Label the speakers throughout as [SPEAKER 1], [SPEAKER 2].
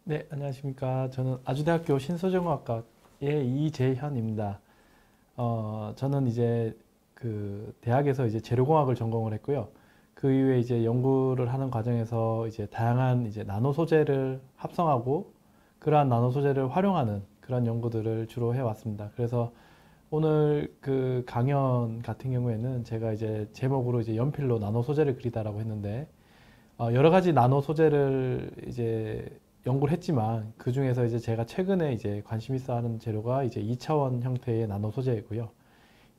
[SPEAKER 1] 네, 안녕하십니까. 저는 아주대학교 신소재공학과의 이재현입니다. 저는 이제 그 대학에서 이제 재료공학을 전공을 했고요. 그 이후에 이제 연구를 하는 과정에서 이제 다양한 이제 나노 소재를 합성하고 그러한 나노 소재를 활용하는 그런 연구들을 주로 해왔습니다. 그래서 오늘 그 강연 같은 경우에는 제가 이제 제목으로 이제 연필로 나노 소재를 그리다라고 했는데 여러 가지 나노 소재를 이제 연구를 했지만 그 중에서 이제 제가 최근에 이제 관심 있어 하는 재료가 이제 2차원 형태의 나노 소재이고요.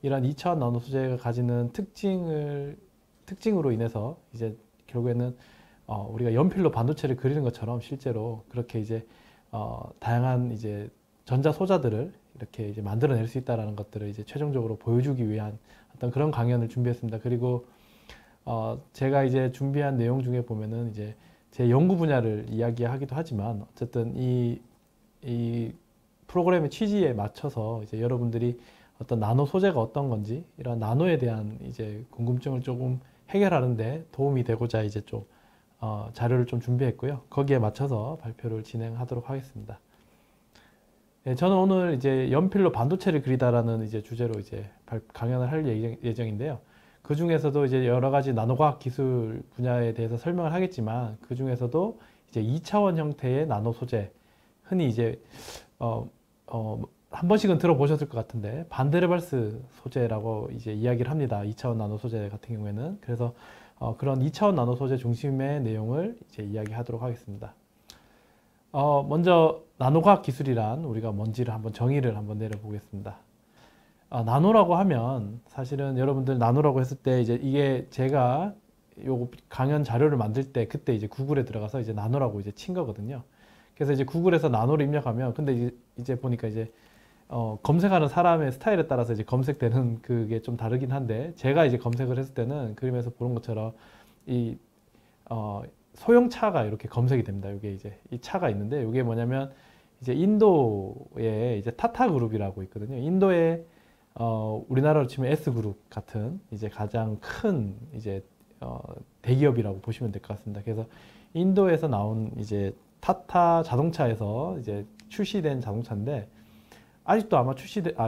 [SPEAKER 1] 이런 2차원 나노 소재가 가지는 특징으로 인해서 이제 결국에는 우리가 연필로 반도체를 그리는 것처럼 실제로 그렇게 이제 다양한 이제 전자 소자들을 이렇게 이제 만들어낼 수 있다라는 것들을 이제 최종적으로 보여주기 위한 어떤 그런 강연을 준비했습니다. 그리고 제가 이제 준비한 내용 중에 보면은 이제 제 연구 분야를 이야기하기도 하지만 어쨌든 이 프로그램의 취지에 맞춰서 이제 여러분들이 어떤 나노 소재가 어떤 건지 이런 나노에 대한 이제 궁금증을 조금 해결하는데 도움이 되고자 이제 좀 자료를 좀 준비했고요. 거기에 맞춰서 발표를 진행하도록 하겠습니다. 네, 저는 오늘 이제 연필로 반도체를 그리다라는 이제 주제로 이제 강연을 할 예정인데요. 그 중에서도 이제 여러 가지 나노과학 기술 분야에 대해서 설명을 하겠지만 그 중에서도 이제 2차원 형태의 나노 소재, 흔히 이제 한 번씩은 들어보셨을 것 같은데 반데르발스 소재라고 이제 이야기를 합니다. 2차원 나노 소재 같은 경우에는. 그래서 그런 2차원 나노 소재 중심의 내용을 이제 이야기하도록 하겠습니다. 먼저 나노과학 기술이란 우리가 뭔지를 한번 정의를 한번 내려보겠습니다. 나노라고 하면 사실은 여러분들 나노라고 했을 때 이제 이게 제가 요 강연 자료를 만들 때 그때 이제 구글에 들어가서 이제 나노라고 이제 친 거거든요. 그래서 이제 구글에서 나노를 입력하면 근데 이제 보니까 이제 검색하는 사람의 스타일에 따라서 이제 검색되는 그게 좀 다르긴 한데 제가 이제 검색을 했을 때는 그림에서 보는 것처럼 이 소형차가 이렇게 검색이 됩니다. 이게 이제 이 차가 있는데 이게 뭐냐면 이제 인도에 이제 타타 그룹이라고 있거든요. 인도에 우리나라로 치면 S그룹 같은 이제 가장 큰 이제 대기업이라고 보시면 될 것 같습니다. 그래서 인도에서 나온 이제 타타 자동차에서 이제 출시된 자동차인데 아직도 아마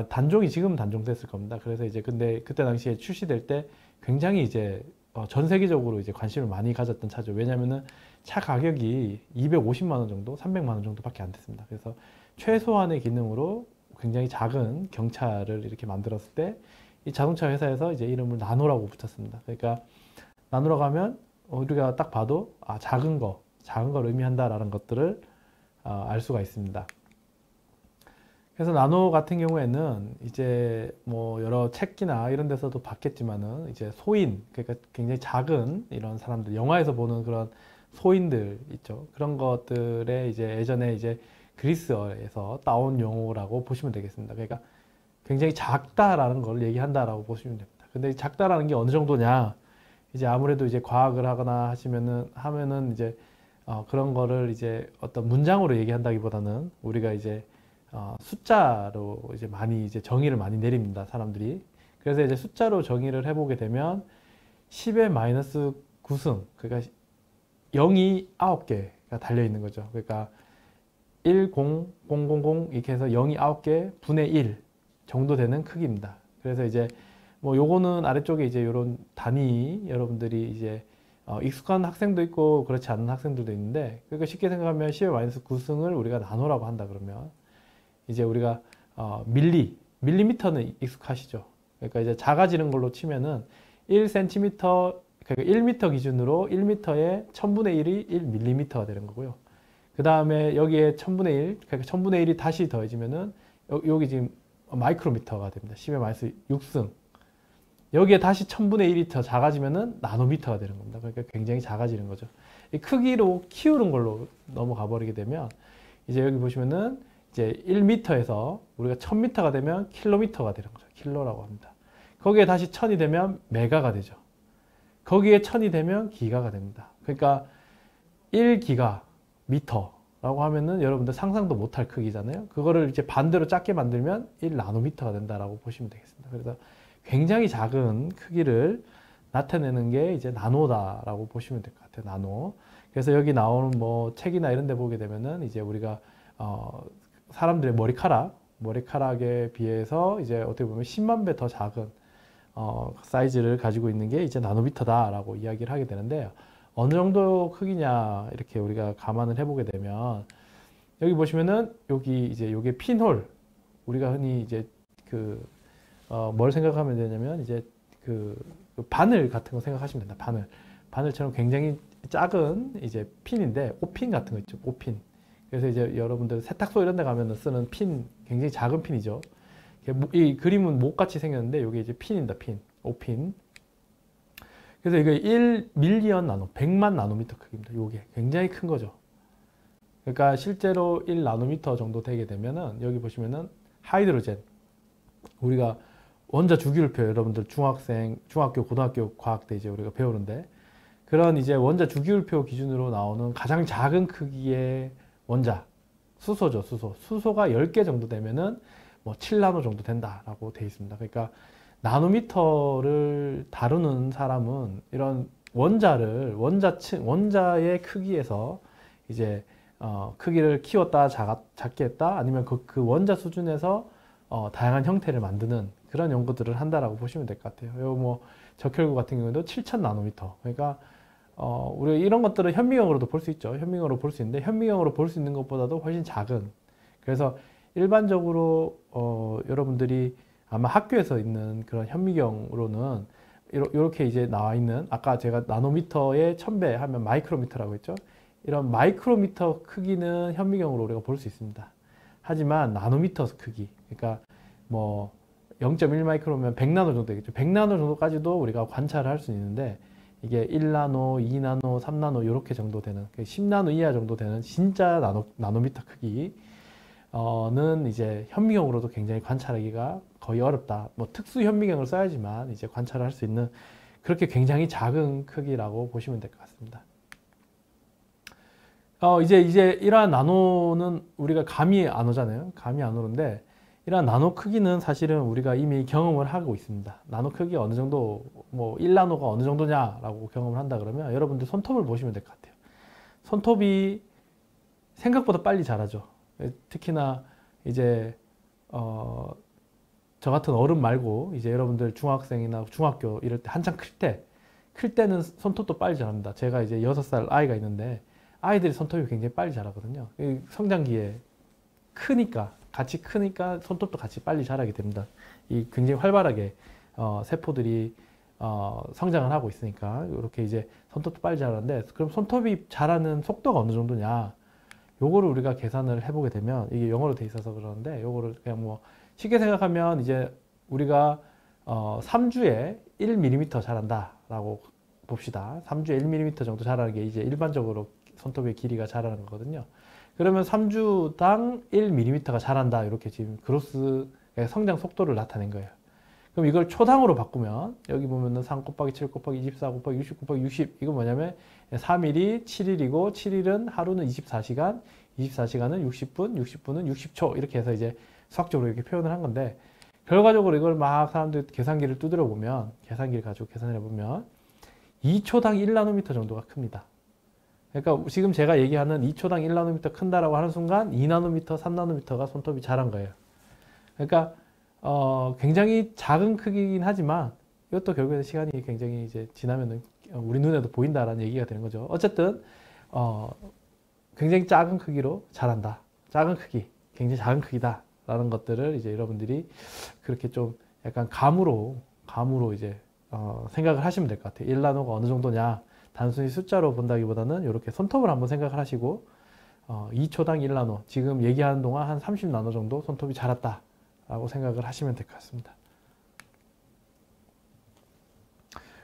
[SPEAKER 1] 단종이 지금 단종됐을 겁니다. 그래서 이제 근데 그때 당시에 출시될 때 굉장히 이제 전 세계적으로 이제 관심을 많이 가졌던 차죠. 왜냐면은 차 가격이 250만 원 정도, 300만 원 정도밖에 안 됐습니다. 그래서 최소한의 기능으로 굉장히 작은 경차를 이렇게 만들었을 때 이 자동차 회사에서 이제 이름을 나노라고 붙였습니다. 그러니까 나노라고 하면 우리가 딱 봐도 작은 걸 의미한다라는 것들을 알 수가 있습니다. 그래서 나노 같은 경우에는 이제 뭐 여러 책이나 이런 데서도 봤겠지만은 이제 소인, 그러니까 굉장히 작은 이런 사람들, 영화에서 보는 그런 소인들 있죠. 그런 것들에 이제 예전에 이제 그리스어에서 따온 용어라고 보시면 되겠습니다. 그러니까 굉장히 작다라는 걸 얘기한다라고 보시면 됩니다. 근데 작다라는 게 어느 정도냐? 이제 아무래도 이제 과학을 하거나 하면은 이제 그런 거를 이제 어떤 문장으로 얘기한다기보다는 우리가 이제 숫자로 이제 많이 이제 정의를 많이 내립니다. 사람들이. 그래서 이제 숫자로 정의를 해보게 되면 10의 마이너스 9승, 그러니까 0이 9개가 달려 있는 거죠. 그러니까 1, 0, 0, 0, 0 이렇게 해서 0이 9개 분의 1 정도 되는 크기입니다. 그래서 이제 뭐 요거는 아래쪽에 이제 요런 단위 여러분들이 이제 익숙한 학생도 있고 그렇지 않은 학생들도 있는데 그러니까 쉽게 생각하면 10의 마이너스 9승을 우리가 나노라고 한다 그러면 이제 우리가 밀리미터는 익숙하시죠. 그러니까 이제 작아지는 걸로 치면은 1cm, 그러니까 1m 기준으로 1m에 1000분의 1이 1mm가 되는 거고요. 그 다음에 여기에 1000분의 1, 그러니까 1000분의 1이 다시 더해지면은 여기 지금 마이크로미터가 됩니다. 10의 마이너스 6승. 여기에 다시 1000분의 1이 더 작아지면은 나노미터가 되는 겁니다. 그러니까 굉장히 작아지는 거죠. 이 크기로 키우는 걸로 넘어가 버리게 되면 이제 여기 보시면은 이제 1m에서 우리가 1000m가 되면 킬로미터가 되는 거죠. 킬로라고 합니다. 거기에 다시 1000이 되면 메가가 되죠. 거기에 1000이 되면 기가가 됩니다. 그러니까 1기가 미터라고 하면은 여러분들 상상도 못할 크기잖아요. 그거를 이제 반대로 작게 만들면 1나노미터가 된다라고 보시면 되겠습니다. 그래서 굉장히 작은 크기를 나타내는 게 이제 나노다라고 보시면 될 것 같아요. 나노. 그래서 여기 나오는 뭐 책이나 이런 데 보게 되면은 이제 우리가 사람들의 머리카락에 비해서 이제 어떻게 보면 10만 배 더 작은 사이즈를 가지고 있는 게 이제 나노미터다라고 이야기를 하게 되는데, 어느 정도 크기냐 이렇게 우리가 감안을 해보게 되면, 여기 보시면은 여기 이제 요게 핀홀, 우리가 흔히 이제 뭘 생각하면 되냐면 이제 그 바늘 같은 거 생각하시면 된다. 바늘처럼 굉장히 작은 이제 핀인데, 옷핀 같은 거 있죠. 옷핀. 그래서 이제 여러분들 세탁소 이런 데 가면 쓰는 핀, 굉장히 작은 핀이죠. 이 그림은 목같이 생겼는데 이게 이제 핀입니다. 핀, 옷핀. 그래서 이게 1밀리언 나노, 100만 나노미터 크기입니다. 이게 굉장히 큰 거죠. 그러니까 실제로 1나노미터 정도 되게 되면은 여기 보시면은 하이드로젠, 우리가 원자 주기율표, 여러분들 중학교, 고등학교 과학 때 이제 우리가 배우는데, 그런 이제 원자 주기율표 기준으로 나오는 가장 작은 크기의 원자, 수소죠, 수소가 10개 정도 되면은 뭐 7나노 정도 된다라고 되어 있습니다. 그러니까 나노미터를 다루는 사람은 이런 원자의 크기에서 이제 크기를 키웠다, 작게 했다, 아니면 그 원자 수준에서 다양한 형태를 만드는 그런 연구들을 한다라고 보시면 될 것 같아요. 요 뭐 적혈구 같은 경우에도 7,000 나노미터. 그러니까 우리가 이런 것들은 현미경으로도 볼 수 있죠. 현미경으로 볼 수 있는데, 현미경으로 볼 수 있는 것보다도 훨씬 작은. 그래서 일반적으로 여러분들이 아마 학교에서 있는 그런 현미경으로는 이렇게 이제 나와 있는, 아까 제가 나노미터의 1000배 하면 마이크로미터라고 했죠. 이런 마이크로미터 크기는 현미경으로 우리가 볼 수 있습니다. 하지만 나노미터 크기, 그러니까 뭐 0.1 마이크로면 100나노 정도 되겠죠. 100나노 정도까지도 우리가 관찰을 할 수 있는데, 이게 1나노, 2나노, 3나노 이렇게 정도 되는, 10나노 이하 정도 되는 진짜 나노미터 크기는 이제 현미경으로도 굉장히 관찰하기가 거의 어렵다. 뭐 특수 현미경을 써야지만 이제 관찰을 할 수 있는, 그렇게 굉장히 작은 크기라고 보시면 될 것 같습니다. 이제 이러한 나노는 우리가 감이 안 오잖아요. 감이 안 오는데, 이러한 나노 크기는 사실은 우리가 이미 경험을 하고 있습니다. 나노 크기가 어느 정도, 뭐 1나노가 어느 정도냐라고 경험을 한다 그러면 여러분들 손톱을 보시면 될 것 같아요. 손톱이 생각보다 빨리 자라죠. 특히나 이제 저 같은 어른 말고 이제 여러분들 중학생이나 중학교 이럴 때 한창 클 때는 손톱도 빨리 자랍니다. 제가 이제 6살 아이가 있는데, 아이들이 손톱이 굉장히 빨리 자라거든요. 성장기에 같이 크니까 손톱도 같이 빨리 자라게 됩니다. 이 굉장히 활발하게 세포들이 성장을 하고 있으니까 이렇게 이제 손톱도 빨리 자라는데, 그럼 손톱이 자라는 속도가 어느 정도냐, 요거를 우리가 계산을 해보게 되면, 이게 영어로 돼 있어서 그러는데, 요거를 그냥 뭐 쉽게 생각하면 이제 우리가 3주에 1mm 자란다 라고 봅시다. 3주에 1mm 정도 자라는 게 이제 일반적으로 손톱의 길이가 자라는 거거든요. 그러면 3주당 1mm가 자란다, 이렇게 지금 그로스 성장 속도를 나타낸 거예요. 그럼 이걸 초당으로 바꾸면, 여기 보면은 3 곱하기 7 곱하기 24 곱하기 60 곱하기 60, 이건 뭐냐면 3일이 7일이고, 7일은 하루는 24시간, 24시간은 60분, 60분은 60초, 이렇게 해서 이제 수학적으로 이렇게 표현을 한 건데, 결과적으로 이걸 막 사람들 계산기를 두드려 보면, 계산기를 가지고 계산해 보면 2초당 1나노미터 정도가 큽니다. 그러니까 지금 제가 얘기하는 2초당 1나노미터 큰다라고 하는 순간 2나노미터, 3나노미터가 손톱이 자란 거예요. 그러니까 굉장히 작은 크기긴 하지만, 이것도 결국에는 시간이 굉장히 이제 지나면은 우리 눈에도 보인다라는 얘기가 되는 거죠. 어쨌든 굉장히 작은 크기로 자란다. 작은 크기, 굉장히 작은 크기다라는 것들을 이제 여러분들이 그렇게 좀 약간 감으로 이제 생각을 하시면 될 것 같아요. 1나노가 어느 정도냐, 단순히 숫자로 본다기보다는 이렇게 손톱을 한번 생각을 하시고, 2초당 1나노, 지금 얘기하는 동안 한 30나노 정도 손톱이 자랐다 라고 생각을 하시면 될 것 같습니다.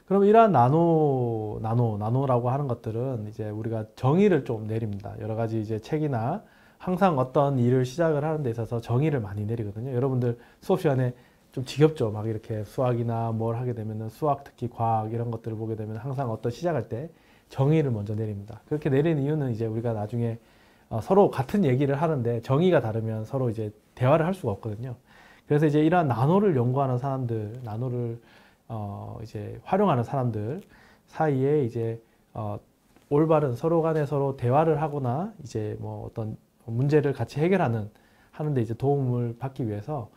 [SPEAKER 1] 그럼 이러한 나노라고 하는 것들은 이제 우리가 정의를 좀 내립니다. 여러 가지 이제 책이나 항상 어떤 일을 시작을 하는 데 있어서 정의를 많이 내리거든요. 여러분들 수업 시간에 좀 지겹죠. 막 이렇게 수학이나 뭘 하게 되면은, 수학 특히 과학 이런 것들을 보게 되면 항상 어떤 시작할 때 정의를 먼저 내립니다. 그렇게 내리는 이유는 이제 우리가 나중에 서로 같은 얘기를 하는데 정의가 다르면 서로 이제 대화를 할 수가 없거든요. 그래서 이제 이러한 나노를 연구하는 사람들, 나노를 이제 활용하는 사람들 사이에 이제 올바른 서로 간에 서로 대화를 하거나 이제 뭐 어떤 문제를 같이 하는데 이제 도움을 받기 위해서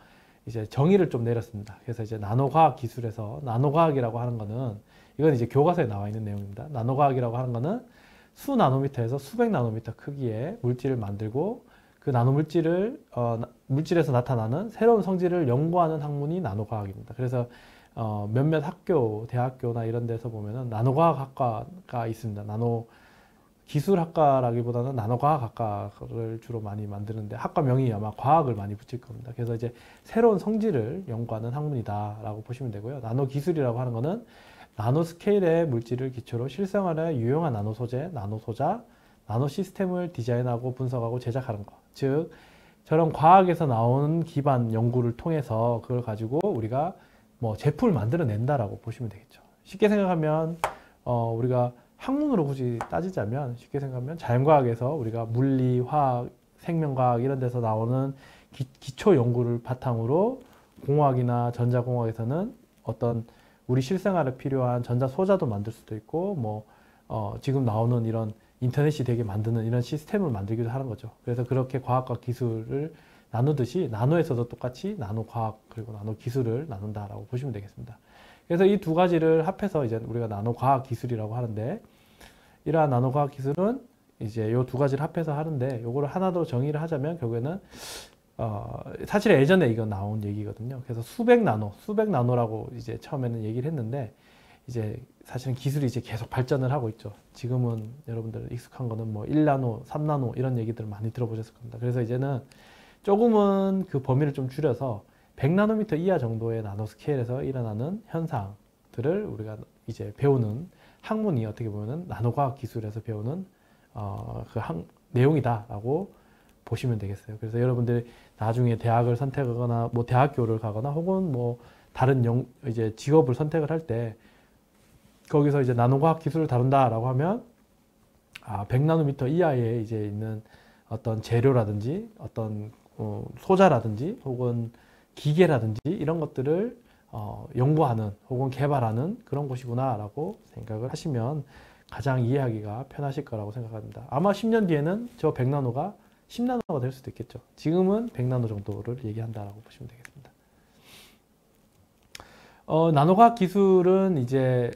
[SPEAKER 1] 이제 정의를 좀 내렸습니다. 그래서 이제 나노과학 기술에서 나노과학이라고 하는 거는 이건 이제 교과서에 나와 있는 내용입니다. 나노과학이라고 하는 거는 수 나노미터에서 수백 나노미터 크기의 물질을 만들고 그 나노물질을 물질에서 나타나는 새로운 성질을 연구하는 학문이 나노과학입니다. 그래서 몇몇 학교, 대학교나 이런 데서 보면은 나노과학학과가 있습니다. 나노 기술학과라기보다는 나노과학학과를 주로 많이 만드는데 학과명이 아마 과학을 많이 붙일 겁니다. 그래서 이제 새로운 성질을 연구하는 학문이다라고 보시면 되고요. 나노기술이라고 하는 거는 나노 스케일의 물질을 기초로 실생활에 유용한 나노 소재, 나노 소자, 나노 시스템을 디자인하고 분석하고 제작하는 것. 즉, 저런 과학에서 나오는 기반 연구를 통해서 그걸 가지고 우리가 뭐 제품을 만들어낸다라고 보시면 되겠죠. 쉽게 생각하면 우리가 학문으로 굳이 따지자면 쉽게 생각하면 자연과학에서 우리가 물리, 화학, 생명과학 이런 데서 나오는 기초 연구를 바탕으로 공학이나 전자공학에서는 어떤 우리 실생활에 필요한 전자 소자도 만들 수도 있고 뭐 지금 나오는 이런 인터넷이 되게 만드는 이런 시스템을 만들기도 하는 거죠. 그래서 그렇게 과학과 기술을 나누듯이 나노에서도 똑같이 나노과학 그리고 나노기술을 나눈다라고 보시면 되겠습니다. 그래서 이 두 가지를 합해서 이제 우리가 나노과학 기술이라고 하는데 이러한 나노과학 기술은 이제 이 두 가지를 합해서 하는데 요거를 하나 더 정의를 하자면 결국에는 사실 예전에 이거 나온 얘기거든요. 그래서 수백 나노라고 이제 처음에는 얘기를 했는데 이제 사실은 기술이 이제 계속 발전을 하고 있죠. 지금은 여러분들 익숙한 거는 뭐 1나노, 3나노 이런 얘기들을 많이 들어보셨을 겁니다. 그래서 이제는 조금은 그 범위를 좀 줄여서 100나노미터 이하 정도의 나노 스케일에서 일어나는 현상들을 우리가 이제 배우는 학문이 어떻게 보면은 나노과학 기술에서 배우는 내용이다라고 보시면 되겠어요. 그래서 여러분들이 나중에 대학을 선택하거나 뭐 대학교를 가거나 혹은 뭐 다른 이제 직업을 선택을 할 때 거기서 이제 나노과학 기술을 다룬다라고 하면 100나노미터 이하에 이제 있는 어떤 재료라든지 어떤 소자라든지 혹은 기계라든지 이런 것들을 연구하는 혹은 개발하는 그런 곳이구나라고 생각을 하시면 가장 이해하기가 편하실 거라고 생각합니다. 아마 10년 뒤에는 저 100나노가 10나노가 될 수도 있겠죠. 지금은 100나노 정도를 얘기한다라고 보시면 되겠습니다. 나노과학 기술은 이제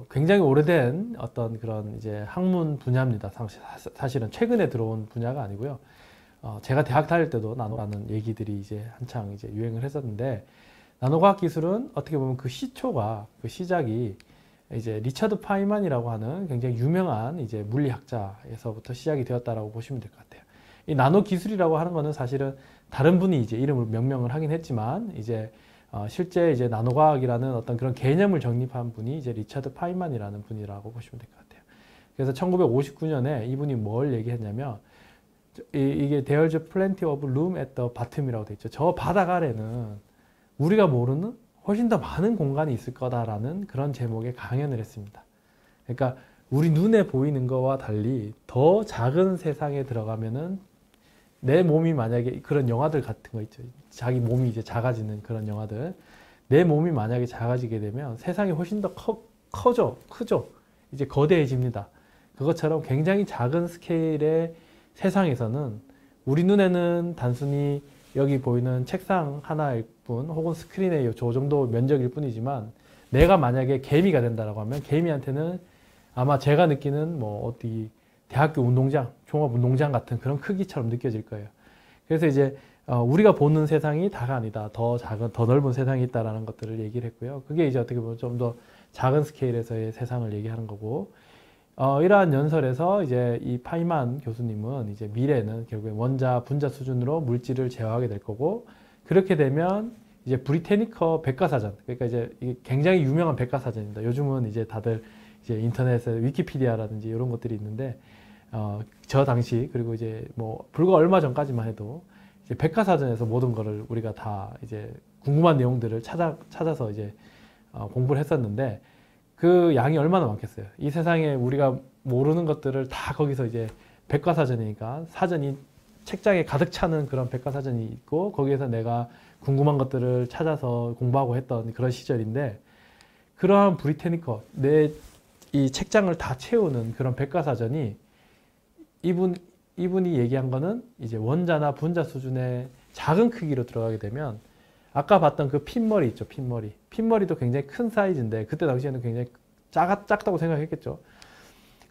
[SPEAKER 1] 굉장히 오래된 어떤 그런 이제 학문 분야입니다. 사실은 최근에 들어온 분야가 아니고요. 제가 대학 다닐 때도 나노라는 얘기들이 이제 한창 이제 유행을 했었는데 나노과학 기술은 어떻게 보면 그 시작이 이제 리처드 파이만이라고 하는 굉장히 유명한 이제 물리학자에서부터 시작이 되었다라고 보시면 될 것 같아요. 이 나노 기술이라고 하는 거는 사실은 다른 분이 이제 이름을 명명을 하긴 했지만 이제 실제 이제 나노과학이라는 어떤 그런 개념을 정립한 분이 이제 리처드 파이만이라는 분이라고 보시면 될 것 같아요. 그래서 1959년에 이분이 뭘 얘기했냐면 이게 There's plenty of room at the bottom이라고 돼 있죠. 저 바닥 아래는 우리가 모르는 훨씬 더 많은 공간이 있을 거다라는 그런 제목의 강연을 했습니다. 그러니까 우리 눈에 보이는 거와 달리 더 작은 세상에 들어가면은 내 몸이 만약에 그런 영화들 같은 거 있죠. 자기 몸이 이제 작아지는 그런 영화들. 내 몸이 만약에 작아지게 되면 세상이 훨씬 더 크죠. 이제 거대해집니다. 그것처럼 굉장히 작은 스케일의 세상에서는 우리 눈에는 단순히 여기 보이는 책상 하나일 뿐 혹은 스크린의 저 정도 면적일 뿐이지만 내가 만약에 개미가 된다라고 하면 개미한테는 아마 제가 느끼는 뭐 어디 대학교 운동장, 종합운동장 같은 그런 크기처럼 느껴질 거예요. 그래서 이제 우리가 보는 세상이 다가 아니다. 더 작은, 더 넓은 세상이 있다라는 것들을 얘기를 했고요. 그게 이제 어떻게 보면 좀 더 작은 스케일에서의 세상을 얘기하는 거고 이러한 연설에서 이제 이 파이만 교수님은 이제 미래는 결국에 원자, 분자 수준으로 물질을 제어하게 될 거고 그렇게 되면 이제 브리테니커 백과사전, 그러니까 이제 이게 굉장히 유명한 백과사전입니다. 요즘은 이제 다들 이제 인터넷에 위키피디아라든지 이런 것들이 있는데 저 당시 그리고 이제 뭐 불과 얼마 전까지만 해도 이제 백과사전에서 모든 거를 우리가 다 이제 궁금한 내용들을 찾아서 이제 공부를 했었는데 그 양이 얼마나 많겠어요. 이 세상에 우리가 모르는 것들을 다 거기서 이제 백과사전이니까 사전이 책장에 가득 차는 그런 백과사전이 있고 거기에서 내가 궁금한 것들을 찾아서 공부하고 했던 그런 시절인데 그러한 브리테니커 내 이 책장을 다 채우는 그런 백과사전이 이분이 얘기한 거는 이제 원자나 분자 수준의 작은 크기로 들어가게 되면 아까 봤던 그 핀머리 있죠, 핀머리. 핀머리도 굉장히 큰 사이즈인데 그때 당시에는 굉장히 작다고 생각했겠죠.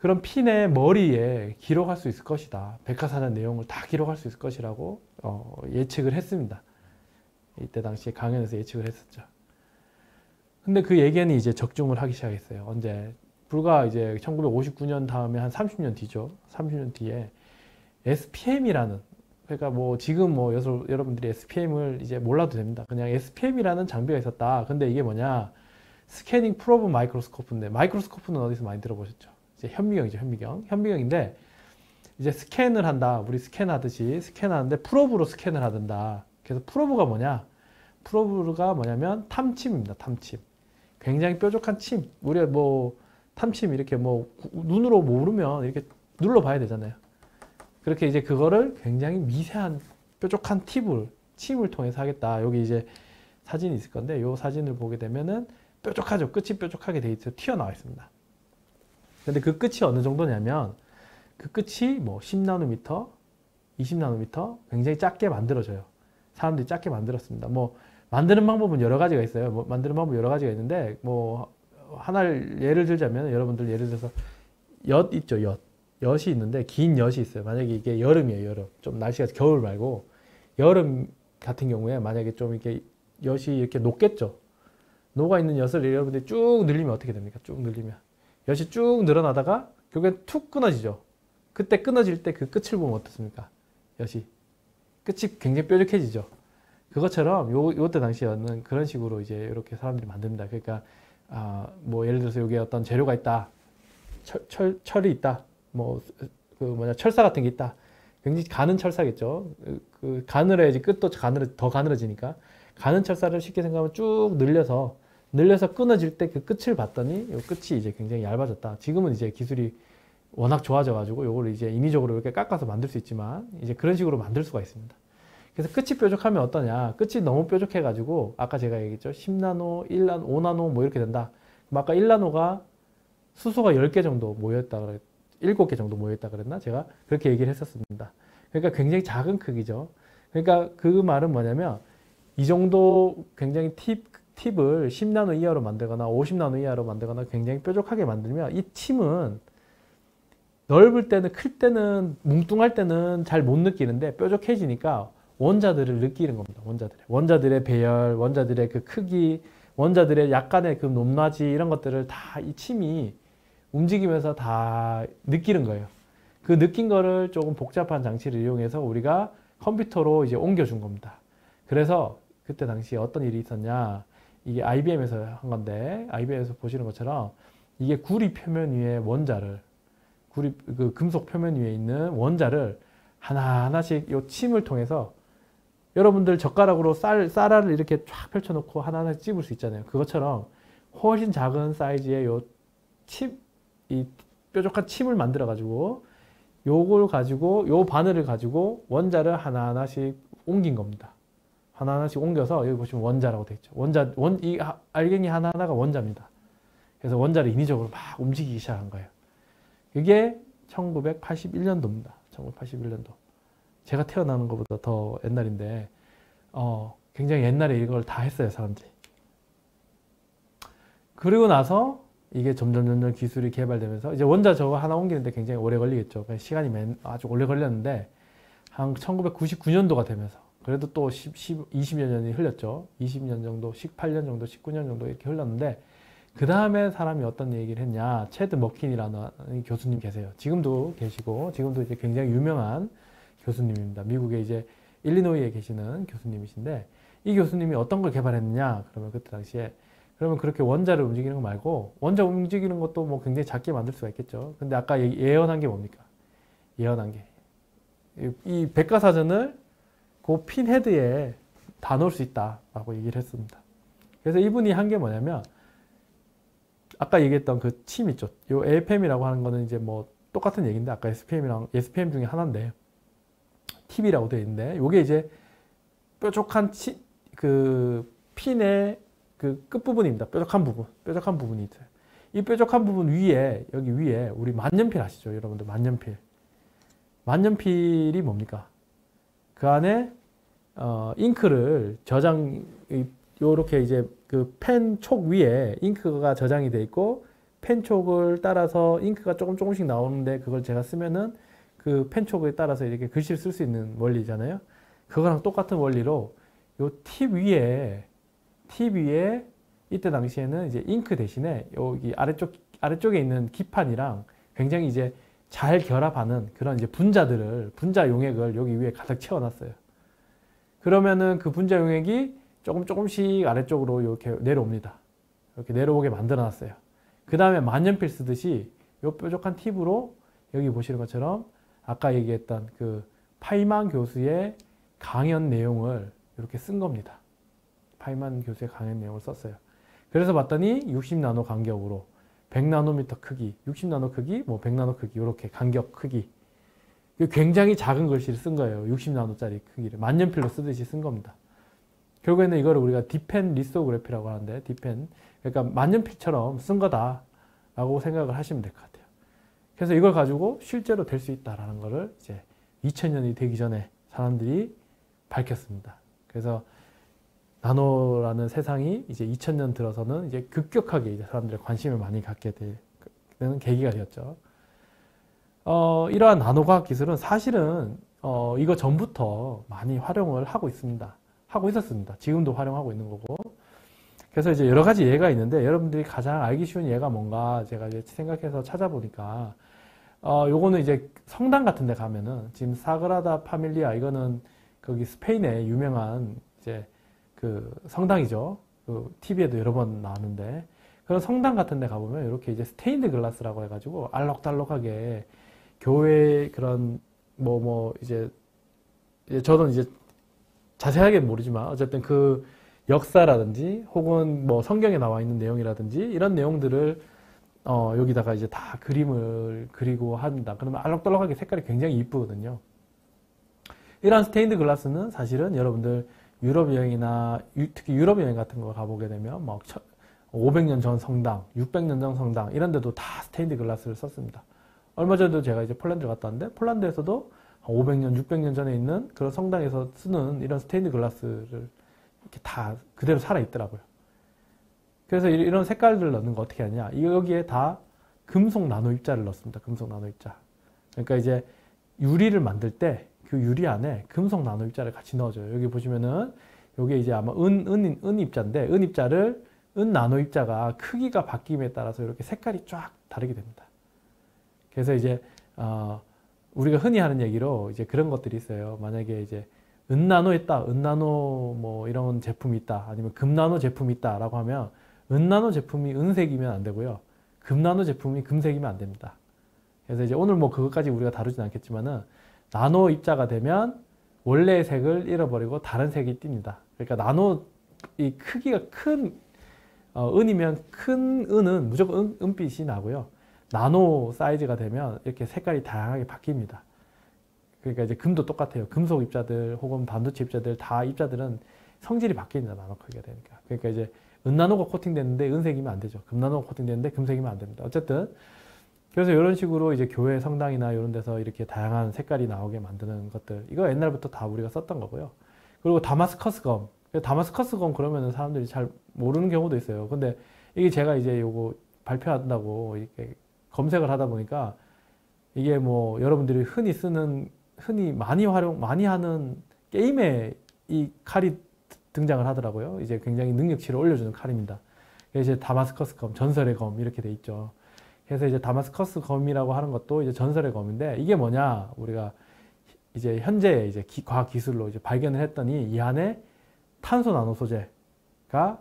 [SPEAKER 1] 그런 핀의 머리에 기록할 수 있을 것이다. 백과사전 내용을 다 기록할 수 있을 것이라고 예측을 했습니다. 이때 당시에 강연에서 예측을 했었죠. 근데 그 얘기는 이제 적중을 하기 시작했어요. 언제? 불과 이제 1959년 다음에 한 30년 뒤죠. 30년 뒤에 SPM이라는, 그러니까 뭐 지금 뭐 여러분들이 SPM을 이제 몰라도 됩니다. 그냥 SPM이라는 장비가 있었다. 근데 이게 뭐냐? 스캐닝 프로브 마이크로스코프인데, 마이크로스코프는 어디서 많이 들어보셨죠? 이제 현미경이죠, 현미경. 현미경인데 이제 스캔을 한다. 우리 스캔하듯이 스캔하는데 프로브로 스캔을 하든다. 그래서 프로브가 뭐냐? 프로브가 뭐냐면 탐침입니다. 탐침. 굉장히 뾰족한 침. 우리가 뭐 탐침 이렇게 뭐 눈으로 모르면 이렇게 눌러봐야 되잖아요. 그렇게 이제 그거를 굉장히 미세한 뾰족한 침을 통해서 하겠다. 여기 이제 사진이 있을 건데 이 사진을 보게 되면은 뾰족하죠. 끝이 뾰족하게 돼 있어 튀어나와 있습니다. 근데 그 끝이 어느 정도냐면 그 끝이 뭐 10나노미터, 20나노미터 굉장히 작게 만들어져요. 사람들이 작게 만들었습니다. 뭐 만드는 방법은 여러 가지가 있어요. 뭐 만드는 방법 여러 가지가 있는데 뭐 하나를 예를 들자면 여러분들 예를 들어서 엿 있죠, 엿. 엿이 있는데 긴 엿이 있어요. 만약에 이게 여름이에요, 여름. 좀 날씨가 겨울 말고 여름 같은 경우에 만약에 좀 이렇게 엿이 이렇게 녹겠죠. 녹아 있는 엿을 여러분들이 쭉 늘리면 어떻게 됩니까? 쭉 늘리면 엿이 쭉 늘어나다가 결국엔 툭 끊어지죠. 그때 끊어질 때 그 끝을 보면 어떻습니까? 엿이 끝이 굉장히 뾰족해지죠. 그것처럼 요때 당시에는 그런 식으로 이제 이렇게 사람들이 만듭니다. 그러니까 뭐 예를 들어서 여기에 어떤 재료가 있다, 철이 있다, 뭐 그 뭐냐 철사 같은 게 있다. 굉장히 가는 철사겠죠. 그 가늘어야지 끝도 더 가늘어지니까 가는 철사를 쉽게 생각하면 쭉 늘려서 끊어질 때 그 끝을 봤더니 이 끝이 이제 굉장히 얇아졌다. 지금은 이제 기술이 워낙 좋아져 가지고 요걸 이제 인위적으로 이렇게 깎아서 만들 수 있지만 이제 그런 식으로 만들 수가 있습니다. 그래서 끝이 뾰족하면 어떠냐? 끝이 너무 뾰족해 가지고 아까 제가 얘기했죠. 10나노, 1나노, 5나노 뭐 이렇게 된다. 그럼 아까 1나노가 수소가 10개 정도 모였다 그랬 7개 정도 모였다 그랬나? 제가 그렇게 얘기를 했었습니다. 그러니까 굉장히 작은 크기죠. 그러니까 그 말은 뭐냐면 이 정도 굉장히 팁을 10나노 이하로 만들거나 50나노 이하로 만들거나 굉장히 뾰족하게 만들면 이 침은 넓을 때는 클 때는 뭉뚱할 때는 잘 못 느끼는데 뾰족해지니까 원자들을 느끼는 겁니다. 원자들의 배열, 원자들의 그 크기, 원자들의 약간의 그 높낮이 이런 것들을 다 이 침이 움직이면서 다 느끼는 거예요. 그 느낀 거를 조금 복잡한 장치를 이용해서 우리가 컴퓨터로 이제 옮겨준 겁니다. 그래서 그때 당시에 어떤 일이 있었냐. 이게 IBM에서 한 건데, IBM에서 보시는 것처럼 이게 구리 표면 위에 그 금속 표면 위에 있는 원자를 하나하나씩 이 침을 통해서 여러분들 젓가락으로 쌀알을 이렇게 쫙 펼쳐놓고 하나하나씩 찝을 수 있잖아요. 그것처럼 훨씬 작은 사이즈의 이 뾰족한 침을 만들어 가지고 요 바늘을 가지고 원자를 하나하나씩 옮긴 겁니다. 하나하나씩 옮겨서 여기 보시면 원자라고 되어 있죠. 이 알갱이 하나하나가 원자입니다. 그래서 원자를 인위적으로 막 움직이기 시작한 거예요. 이게 1981년도입니다. 1981년도. 제가 태어나는 것보다 더 옛날인데, 굉장히 옛날에 이걸 다 했어요, 사람들이. 그리고 나서 이게 점점 기술이 개발되면서 이제 원자 저거 하나 옮기는데 굉장히 오래 걸리겠죠. 시간이 아주 오래 걸렸는데 한 1999년도가 되면서 그래도 또 20여 년이 흘렸죠. 20년 정도, 18년 정도, 19년 정도 이렇게 흘렀는데 그 다음에 사람이 어떤 얘기를 했냐. 체드 머킨이라는 교수님 계세요. 지금도 계시고 지금도 이제 굉장히 유명한 교수님입니다. 미국에 이제 일리노이에 계시는 교수님이신데 이 교수님이 어떤 걸 개발했느냐. 그러면 그때 당시에 그러면 그렇게 원자를 움직이는 거 말고 원자 움직이는 것도 뭐 굉장히 작게 만들 수가 있겠죠. 근데 아까 예언한 게 뭡니까? 예언한 게 이 백과사전을 그 핀 헤드에 다 넣을 수 있다라고 얘기를 했습니다. 그래서 이분이 한 게 뭐냐면 아까 얘기했던 그 침 있죠. 요 AFM이라고 하는 거는 이제 뭐 똑같은 얘기인데 아까 SPM 중에 하나인데 팁이라고 되어 있는데 요게 이제 뾰족한 그 핀의 그 끝부분입니다. 뾰족한 부분이 있어요. 이 뾰족한 부분 위에, 여기 위에 우리 만년필 아시죠? 여러분들 만년필. 만년필이 뭡니까? 그 안에 잉크를 요렇게 이제 그 펜 촉 위에 잉크가 저장이 돼 있고 펜 촉을 따라서 잉크가 조금씩 나오는데 그걸 제가 쓰면은 그 펜 촉에 따라서 이렇게 글씨를 쓸 수 있는 원리잖아요. 그거랑 똑같은 원리로 요 팁 위에 이때 당시에는 이제 잉크 대신에 여기 아래쪽에 있는 기판이랑 굉장히 이제 잘 결합하는 그런 이제 분자 용액을 여기 위에 가득 채워놨어요. 그러면은 그 분자 용액이 조금씩 아래쪽으로 이렇게 내려옵니다. 이렇게 내려오게 만들어 놨어요. 그 다음에 만년필 쓰듯이 이 뾰족한 팁으로 여기 보시는 것처럼 아까 얘기했던 그 파이만 교수의 강연 내용을 이렇게 쓴 겁니다. 파이만 교수의 강연 내용을 썼어요. 그래서 봤더니 60나노 간격으로 100나노미터 크기, 60나노 크기, 뭐 100나노 크기 이렇게 간격 크기 굉장히 작은 글씨를 쓴 거예요. 60나노짜리 크기를 만년필로 쓰듯이 쓴 겁니다. 결국에는 이거를 우리가 디펜 리소그래피라고 하는데 디펜 그러니까 만년필처럼 쓴 거다라고 생각을 하시면 될 것 같아요. 그래서 이걸 가지고 실제로 될 수 있다라는 거를 이제 2000년이 되기 전에 사람들이 밝혔습니다. 그래서 나노라는 세상이 이제 2000년 들어서는 이제 급격하게 이제 사람들의 관심을 많이 갖게 되는 계기가 되었죠. 이러한 나노과학 기술은 사실은 이거 전부터 많이 활용을 하고 있습니다. 하고 있었습니다. 지금도 활용하고 있는 거고. 그래서 이제 여러 가지 예가 있는데 여러분들이 가장 알기 쉬운 예가 뭔가 제가 이제 생각해서 찾아보니까 요거는 이제 성당 같은 데 가면은 지금 사그라다 파밀리아 이거는 거기 스페인의 유명한 이제 그 성당이죠. 그 TV에도 여러 번 나왔는데 그런 성당 같은 데 가보면 이렇게 이제 스테인드 글라스라고 해가지고 알록달록하게 교회 그런 이제 저는 이제 자세하게 모르지만 어쨌든 그 역사라든지 혹은 뭐 성경에 나와 있는 내용이라든지 이런 내용들을 여기다가 이제 다 그림을 그리고 합니다. 그러면 알록달록하게 색깔이 굉장히 이쁘거든요. 이런 스테인드 글라스는 사실은 여러분들 유럽 여행이나 특히 유럽 여행 같은 거 가보게 되면 막 500년 전 성당, 600년 전 성당 이런 데도 다 스테인드 글라스를 썼습니다. 얼마 전에도 제가 이제 폴란드를 갔다 왔는데 폴란드에서도 500년, 600년 전에 있는 그런 성당에서 쓰는 이런 스테인드 글라스를 이렇게 다 그대로 살아 있더라고요. 그래서 이런 색깔들을 넣는 거 어떻게 하냐? 여기에 다 금속 나노 입자를 넣습니다. 금속 나노 입자. 그러니까 이제 유리를 만들 때 그 유리 안에 금속 나노 입자를 같이 넣어줘요. 여기 보시면은 이게 이제 아마 은 입자인데 은 나노 입자가 크기가 바뀜에 따라서 이렇게 색깔이 쫙 다르게 됩니다. 그래서 이제 우리가 흔히 하는 얘기로 이제 그런 것들이 있어요. 만약에 이제 은나노 있다, 은나노 뭐 이런 제품이 있다, 아니면 금나노 제품이 있다라고 하면 은나노 제품이 은색이면 안 되고요, 금나노 제품이 금색이면 안 됩니다. 그래서 이제 오늘 뭐 그것까지 우리가 다루진 않겠지만은 나노 입자가 되면 원래의 색을 잃어버리고 다른 색이 띕니다. 그러니까 나노 이 크기가 큰 은이면 큰 은은 무조건 은빛이 나고요. 나노 사이즈가 되면 이렇게 색깔이 다양하게 바뀝니다. 그러니까 이제 금도 똑같아요. 금속 입자들 혹은 반도체 입자들 다 입자들은 성질이 바뀝니다. 나노 크기가 되니까. 그러니까 이제 은나노가 코팅됐는데 은색이면 안 되죠. 금나노가 코팅됐는데 금색이면 안 됩니다. 어쨌든 그래서 이런 식으로 이제 교회 성당이나 이런 데서 이렇게 다양한 색깔이 나오게 만드는 것들 이거 옛날부터 다 우리가 썼던 거고요. 그리고 다마스커스 검. 다마스커스 검 그러면은 사람들이 잘 모르는 경우도 있어요. 근데 이게 제가 이제 요거 발표한다고 이렇게 검색을 하다 보니까 이게 뭐 여러분들이 흔히 많이 하는 게임에 이 칼이 등장을 하더라고요. 이제 굉장히 능력치를 올려주는 칼입니다. 이제 다마스커스 검, 전설의 검 이렇게 돼 있죠. 그래서 이제 다마스커스 검이라고 하는 것도 이제 전설의 검인데 이게 뭐냐? 우리가 이제 현재 이제 과학 기술로 이제 발견을 했더니 이 안에 탄소 나노 소재가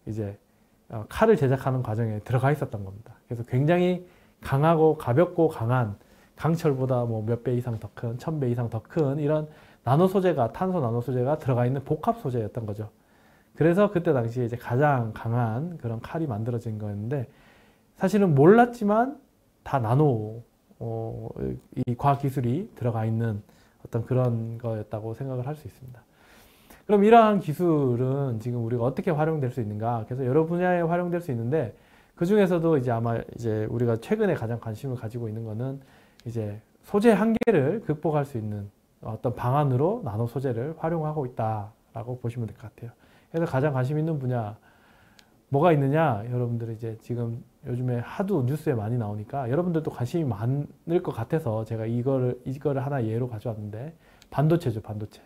[SPEAKER 1] 이제 칼을 제작하는 과정에 들어가 있었던 겁니다. 그래서 굉장히 강하고 가볍고 강한 강철보다 뭐 몇 배 이상 더 큰, 1000배 이상 더 큰 이런 나노 소재가 탄소 나노 소재가 들어가 있는 복합 소재였던 거죠. 그래서 그때 당시에 이제 가장 강한 그런 칼이 만들어진 거였는데 사실은 몰랐지만 다 나노 이 과학 기술이 들어가 있는 어떤 그런 거였다고 생각을 할 수 있습니다. 그럼 이러한 기술은 지금 우리가 어떻게 활용될 수 있는가? 그래서 여러 분야에 활용될 수 있는데 그 중에서도 이제 아마 이제 우리가 최근에 가장 관심을 가지고 있는 거는 이제 소재 한계를 극복할 수 있는 어떤 방안으로 나노 소재를 활용하고 있다라고 보시면 될 것 같아요. 그래서 가장 관심 있는 분야 뭐가 있느냐? 여러분들 이제 지금 요즘에 하도 뉴스에 많이 나오니까 여러분들도 관심이 많을 것 같아서 제가 이거를 하나 예로 가져왔는데 반도체죠, 반도체.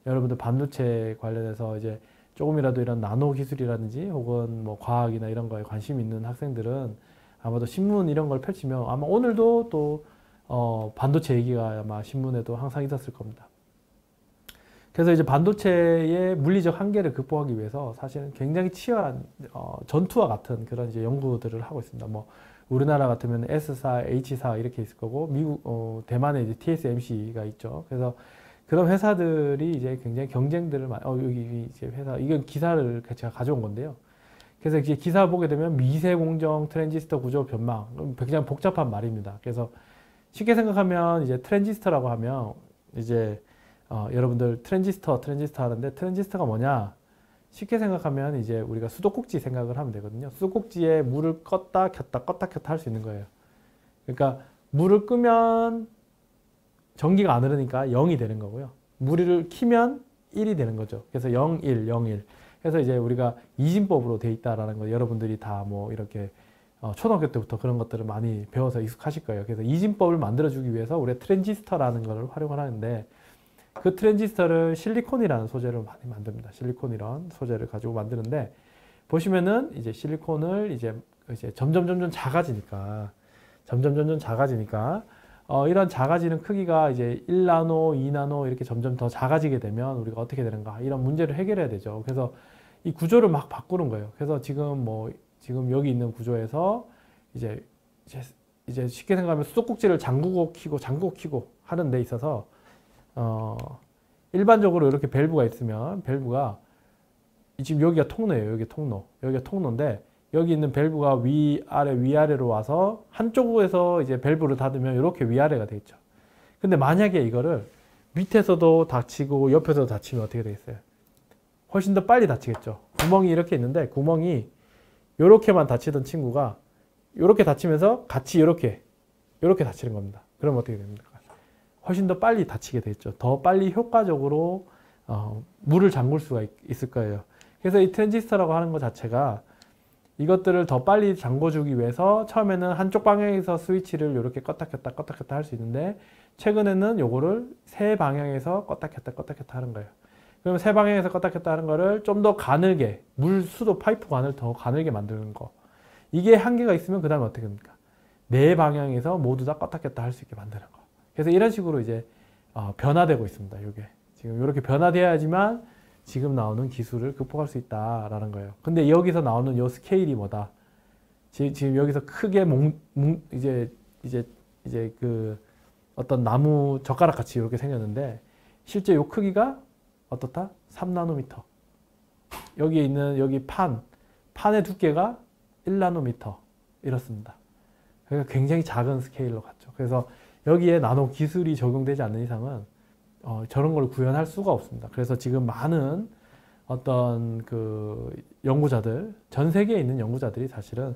[SPEAKER 1] 여러분들 반도체 관련해서 이제 조금이라도 이런 나노 기술이라든지 혹은 뭐 과학이나 이런 거에 관심 있는 학생들은 아마도 신문 이런 걸 펼치면 아마 오늘도 또 반도체 얘기가 아마 신문에도 항상 있었을 겁니다. 그래서 이제 반도체의 물리적 한계를 극복하기 위해서 사실은 굉장히 치열한 전투와 같은 그런 이제 연구들을 하고 있습니다. 뭐 우리나라 같으면 S사, H사 이렇게 있을 거고 미국 대만에 이제 TSMC가 있죠. 그래서 그런 회사들이 이제 굉장히 경쟁들을 여기 이제 회사 이건 기사를 제가 가져온 건데요. 그래서 이제 기사 보게 되면 미세 공정 트랜지스터 구조 변망 굉장히 복잡한 말입니다. 그래서 쉽게 생각하면 이제 트랜지스터라고 하면 이제 여러분들 트랜지스터 하는데 트랜지스터가 뭐냐? 쉽게 생각하면 이제 우리가 수도꼭지 생각을 하면 되거든요. 수도꼭지에 물을 껐다 켰다 할 수 있는 거예요. 그러니까 물을 끄면 전기가 안 흐르니까 0이 되는 거고요. 물을 키면 1이 되는 거죠. 그래서 0, 1, 0, 1. 그래서 이제 우리가 이진법으로 돼 있다라는 거 여러분들이 다 뭐 이렇게 초등학교 때부터 그런 것들을 많이 배워서 익숙하실 거예요. 그래서 이진법을 만들어주기 위해서 우리가 트랜지스터라는 것을 활용을 하는데 그 트랜지스터를 실리콘이라는 소재로 많이 만듭니다. 실리콘이라는 소재를 가지고 만드는데 보시면은 이제 실리콘을 이제 점점 작아지니까 이런 작아지는 크기가 이제 1나노, 2나노 이렇게 점점 더 작아지게 되면 우리가 어떻게 되는가 이런 문제를 해결해야 되죠. 그래서 이 구조를 막 바꾸는 거예요. 그래서 지금 여기 있는 구조에서 이제 쉽게 생각하면 수도꼭지를 잠그고 켜고 하는 데 있어서 일반적으로 이렇게 밸브가 있으면 밸브가 지금 여기가 통로예요. 여기가 통로인데 여기 있는 밸브가 위아래로 와서 한쪽에서 이제 밸브를 닫으면 이렇게 위아래가 돼 있죠. 근데 만약에 이거를 밑에서도 닫히고 옆에서도 닫히면 어떻게 되겠어요? 훨씬 더 빨리 닫히겠죠. 구멍이 이렇게 있는데 구멍이 이렇게만 닫히던 친구가 이렇게 닫히면서 같이 이렇게 닫히는 겁니다. 그럼 어떻게 됩니까? 훨씬 더 빨리 닫히게 되겠죠. 더 빨리 효과적으로 물을 잠글 수가 있을 거예요. 그래서 이 트랜지스터라고 하는 것 자체가 이것들을 더 빨리 잠궈주기 위해서 처음에는 한쪽 방향에서 스위치를 이렇게 껐다 켰다 할 수 있는데 최근에는 요거를 세 방향에서 껐다 켰다 하는 거예요. 그럼 세 방향에서 껐다 켰다 하는 거를 좀 더 가늘게 수도 파이프 관을 더 가늘게 만드는 거. 이게 한계가 있으면 그 다음에 어떻게 됩니까? 네 방향에서 모두 다 껐다 켰다 할 수 있게 만드는 거. 그래서 이런 식으로 이제 변화되고 있습니다. 이게 지금 이렇게 변화돼야지만 지금 나오는 기술을 극복할 수 있다라는 거예요. 근데 여기서 나오는 요 스케일이 뭐다? 지금 여기서 크게 이제 그 어떤 나무 젓가락 같이 이렇게 생겼는데 실제 요 크기가 어떻다? 3나노미터. 여기에 있는 여기 판의 두께가 1나노미터 이렇습니다. 그러니까 굉장히 작은 스케일로 갔죠. 그래서 여기에 나노 기술이 적용되지 않는 이상은 저런 걸 구현할 수가 없습니다. 그래서 지금 많은 어떤 그 연구자들, 전 세계에 있는 연구자들이 사실은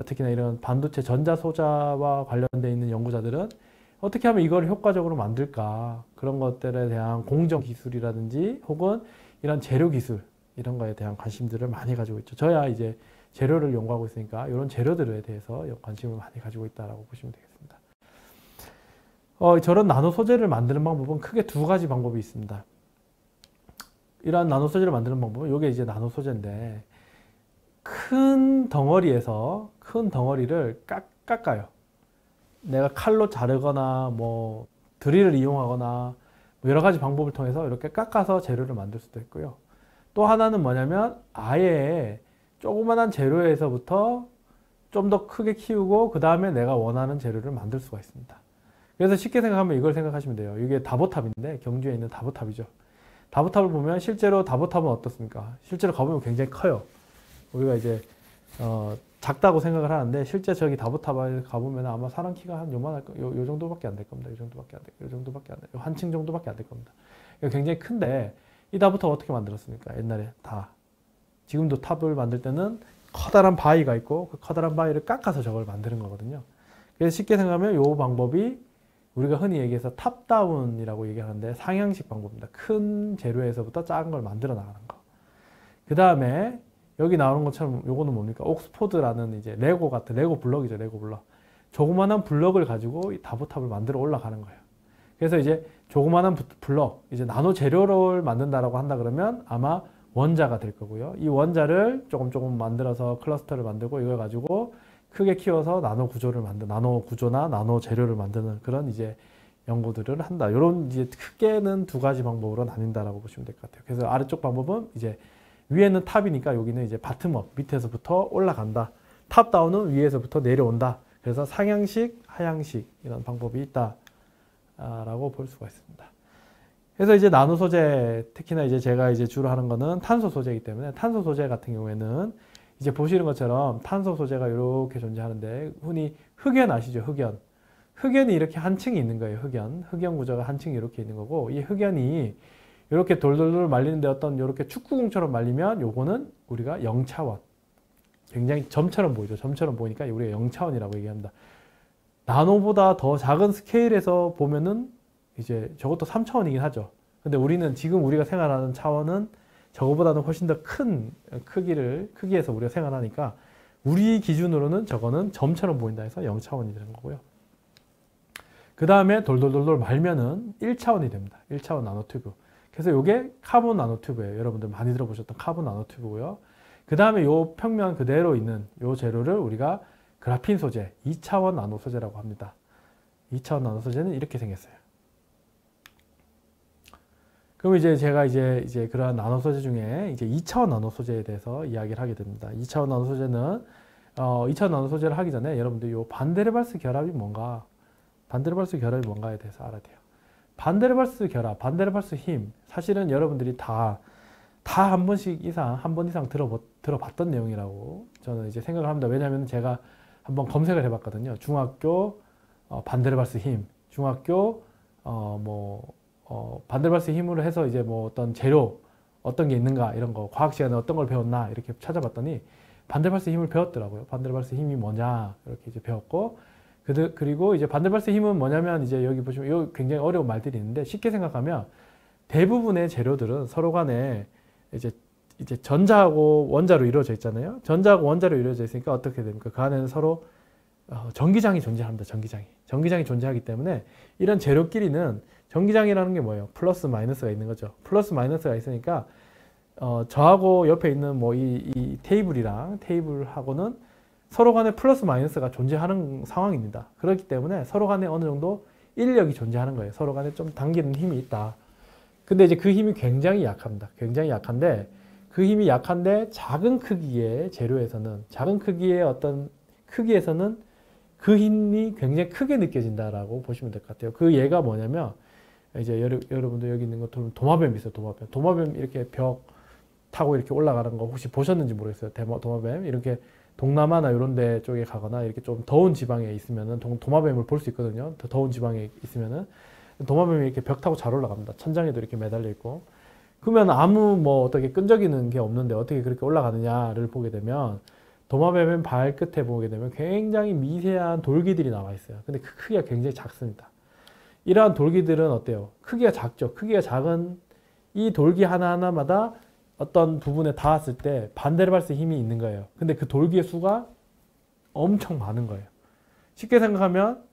[SPEAKER 1] 특히나 이런 반도체 전자소자와 관련되어 있는 연구자들은 어떻게 하면 이걸 효과적으로 만들까, 그런 것들에 대한 공정 기술이라든지 혹은 이런 재료 기술 이런 거에 대한 관심들을 많이 가지고 있죠. 저야 이제 재료를 연구하고 있으니까 이런 재료들에 대해서 관심을 많이 가지고 있다고 보시면 되겠습니다. 저런 나노 소재를 만드는 방법은 크게 두 가지 방법이 있습니다. 이러한 나노 소재를 만드는 방법은 이게 이제 나노 소재인데 큰 덩어리를 깎아요. 내가 칼로 자르거나 뭐 드릴을 이용하거나 뭐 여러 가지 방법을 통해서 이렇게 깎아서 재료를 만들 수도 있고요. 또 하나는 뭐냐면 아예 조그만한 재료에서부터 좀 더 크게 키우고 그 다음에 내가 원하는 재료를 만들 수가 있습니다. 그래서 쉽게 생각하면 이걸 생각하시면 돼요. 이게 다보탑인데 경주에 있는 다보탑이죠. 다보탑을 보면 실제로 다보탑은 어떻습니까? 실제로 가보면 굉장히 커요. 우리가 이제 작다고 생각을 하는데 실제 저기 다보탑에 가보면 아마 사람 키가 한 요만할 요 정도밖에 안 될 겁니다. 요 정도밖에 안 돼. 요 정도밖에 안 돼. 한층 정도밖에 안 될 겁니다. 굉장히 큰데 이 다보탑 어떻게 만들었습니까? 옛날에 다. 지금도 탑을 만들 때는 커다란 바위가 있고 그 커다란 바위를 깎아서 저걸 만드는 거거든요. 그래서 쉽게 생각하면 이 방법이 우리가 흔히 얘기해서 탑다운이라고 얘기하는데 상향식 방법입니다. 큰 재료에서부터 작은 걸 만들어 나가는 거. 그 다음에 여기 나오는 것처럼 요거는 뭡니까? 옥스포드라는 이제 레고 같은 레고 블럭이죠. 레고 블럭. 조그만한 블럭을 가지고 이 다보탑을 만들어 올라가는 거예요. 그래서 이제 조그만한 블럭, 이제 나노 재료를 만든다라고 한다 그러면 아마 원자가 될 거고요. 이 원자를 조금 만들어서 클러스터를 만들고 이걸 가지고 크게 키워서 나노 구조를 나노 구조나 나노 재료를 만드는 그런 이제 연구들을 한다. 이런 이제 크게는 두 가지 방법으로 나뉜다라고 보시면 될 것 같아요. 그래서 아래쪽 방법은 이제 위에는 탑이니까 여기는 이제 바텀업, 밑에서부터 올라간다. 탑다운은 위에서부터 내려온다. 그래서 상향식, 하향식 이런 방법이 있다라고 볼 수가 있습니다. 그래서 이제 나노 소재, 특히나 이제 제가 이제 주로 하는 거는 탄소 소재이기 때문에 탄소 소재 같은 경우에는 이제 보시는 것처럼 탄소 소재가 이렇게 존재하는데 흔히 흑연 아시죠? 흑연. 흑연이 이렇게 한 층이 있는 거예요. 흑연 구조가 한 층이 이렇게 있는 거고 이 흑연이 이렇게 돌돌돌 말리는데 어떤 이렇게 축구공처럼 말리면 요거는 우리가 0차원. 굉장히 점처럼 보이죠. 점처럼 보이니까 우리가 0차원이라고 얘기합니다. 나노보다 더 작은 스케일에서 보면은 이제 저것도 3차원이긴 하죠. 근데 우리는 지금 우리가 생활하는 차원은 저거보다는 훨씬 더 큰 크기에서 우리가 생활하니까 우리 기준으로는 저거는 점처럼 보인다 해서 0차원이 되는 거고요. 그 다음에 돌돌돌돌 말면은 1차원이 됩니다. 1차원 나노튜브. 그래서 이게 카본 나노튜브예요. 여러분들 많이 들어보셨던 카본 나노튜브고요. 그 다음에 요 평면 그대로 있는 요 재료를 우리가 그라핀 소재, 2차원 나노 소재라고 합니다. 2차원 나노 소재는 이렇게 생겼어요. 그럼 이제 제가 이제 그러한 나노 소재 중에 이제 2차원 나노 소재에 대해서 이야기를 하게 됩니다. 2차원 나노 소재는 2차원 나노 소재를 하기 전에 여러분들 요 반데르발스 결합이 뭔가, 반데르발스 결합이 뭔가에 대해서 알아야 돼요. 반데르발스 결합, 반데르발스 힘, 사실은 여러분들이 다 한 번 이상 들어봤던 내용이라고 저는 이제 생각을 합니다. 왜냐하면 제가 한번 검색을 해봤거든요. 중학교 반데르발스 힘, 중학교 반데르발스 힘으로 해서 이제 뭐 어떤 재료 어떤 게 있는가 이런 거 과학 시간에 어떤 걸 배웠나 이렇게 찾아봤더니 반데르발스 힘을 배웠더라고요. 반데르발스 힘이 뭐냐 이렇게 이제 배웠고 그리고 이제 반데르발스 힘은 뭐냐면 이제 여기 보시면 이 굉장히 어려운 말들이 있는데 쉽게 생각하면 대부분의 재료들은 서로 간에 이제 전자하고 원자로 이루어져 있잖아요. 전자하고 원자로 이루어져 있으니까 어떻게 됩니까? 그 안에는 서로 전기장이 존재합니다. 전기장이 존재하기 때문에 이런 재료끼리는 전기장이라는 게 뭐예요? 플러스 마이너스가 있는 거죠. 플러스 마이너스가 있으니까 저하고 옆에 있는 뭐 이 테이블하고는 서로 간에 플러스 마이너스가 존재하는 상황입니다. 그렇기 때문에 서로 간에 어느 정도 인력이 존재하는 거예요. 서로 간에 좀 당기는 힘이 있다. 근데 이제 그 힘이 굉장히 약합니다. 굉장히 약한데 그 힘이 약한데 작은 크기의 재료에서는 작은 크기의 어떤 크기에서는 그 힘이 굉장히 크게 느껴진다라고 보시면 될 것 같아요. 그 예가 뭐냐면 이제 여러분들 여기 있는 것처럼 도마뱀 있어요. 도마뱀 이렇게 벽 타고 이렇게 올라가는 거 혹시 보셨는지 모르겠어요. 도마뱀 이렇게 동남아나 이런 데 쪽에 가거나 이렇게 좀 더운 지방에 있으면은 도마뱀을 볼 수 있거든요. 더 더운 지방에 있으면은 도마뱀이 이렇게 벽 타고 잘 올라갑니다. 천장에도 이렇게 매달려 있고. 그러면 아무 뭐 어떻게 끈적이는 게 없는데 어떻게 그렇게 올라가느냐를 보게 되면 도마뱀의 발끝에 보게 되면 굉장히 미세한 돌기들이 나와 있어요. 근데 그 크기가 굉장히 작습니다. 이러한 돌기들은 어때요? 크기가 작죠. 크기가 작은 이 돌기 하나하나마다 어떤 부분에 닿았을 때 반데르발스 힘이 있는 거예요. 근데 그 돌기의 수가 엄청 많은 거예요. 쉽게 생각하면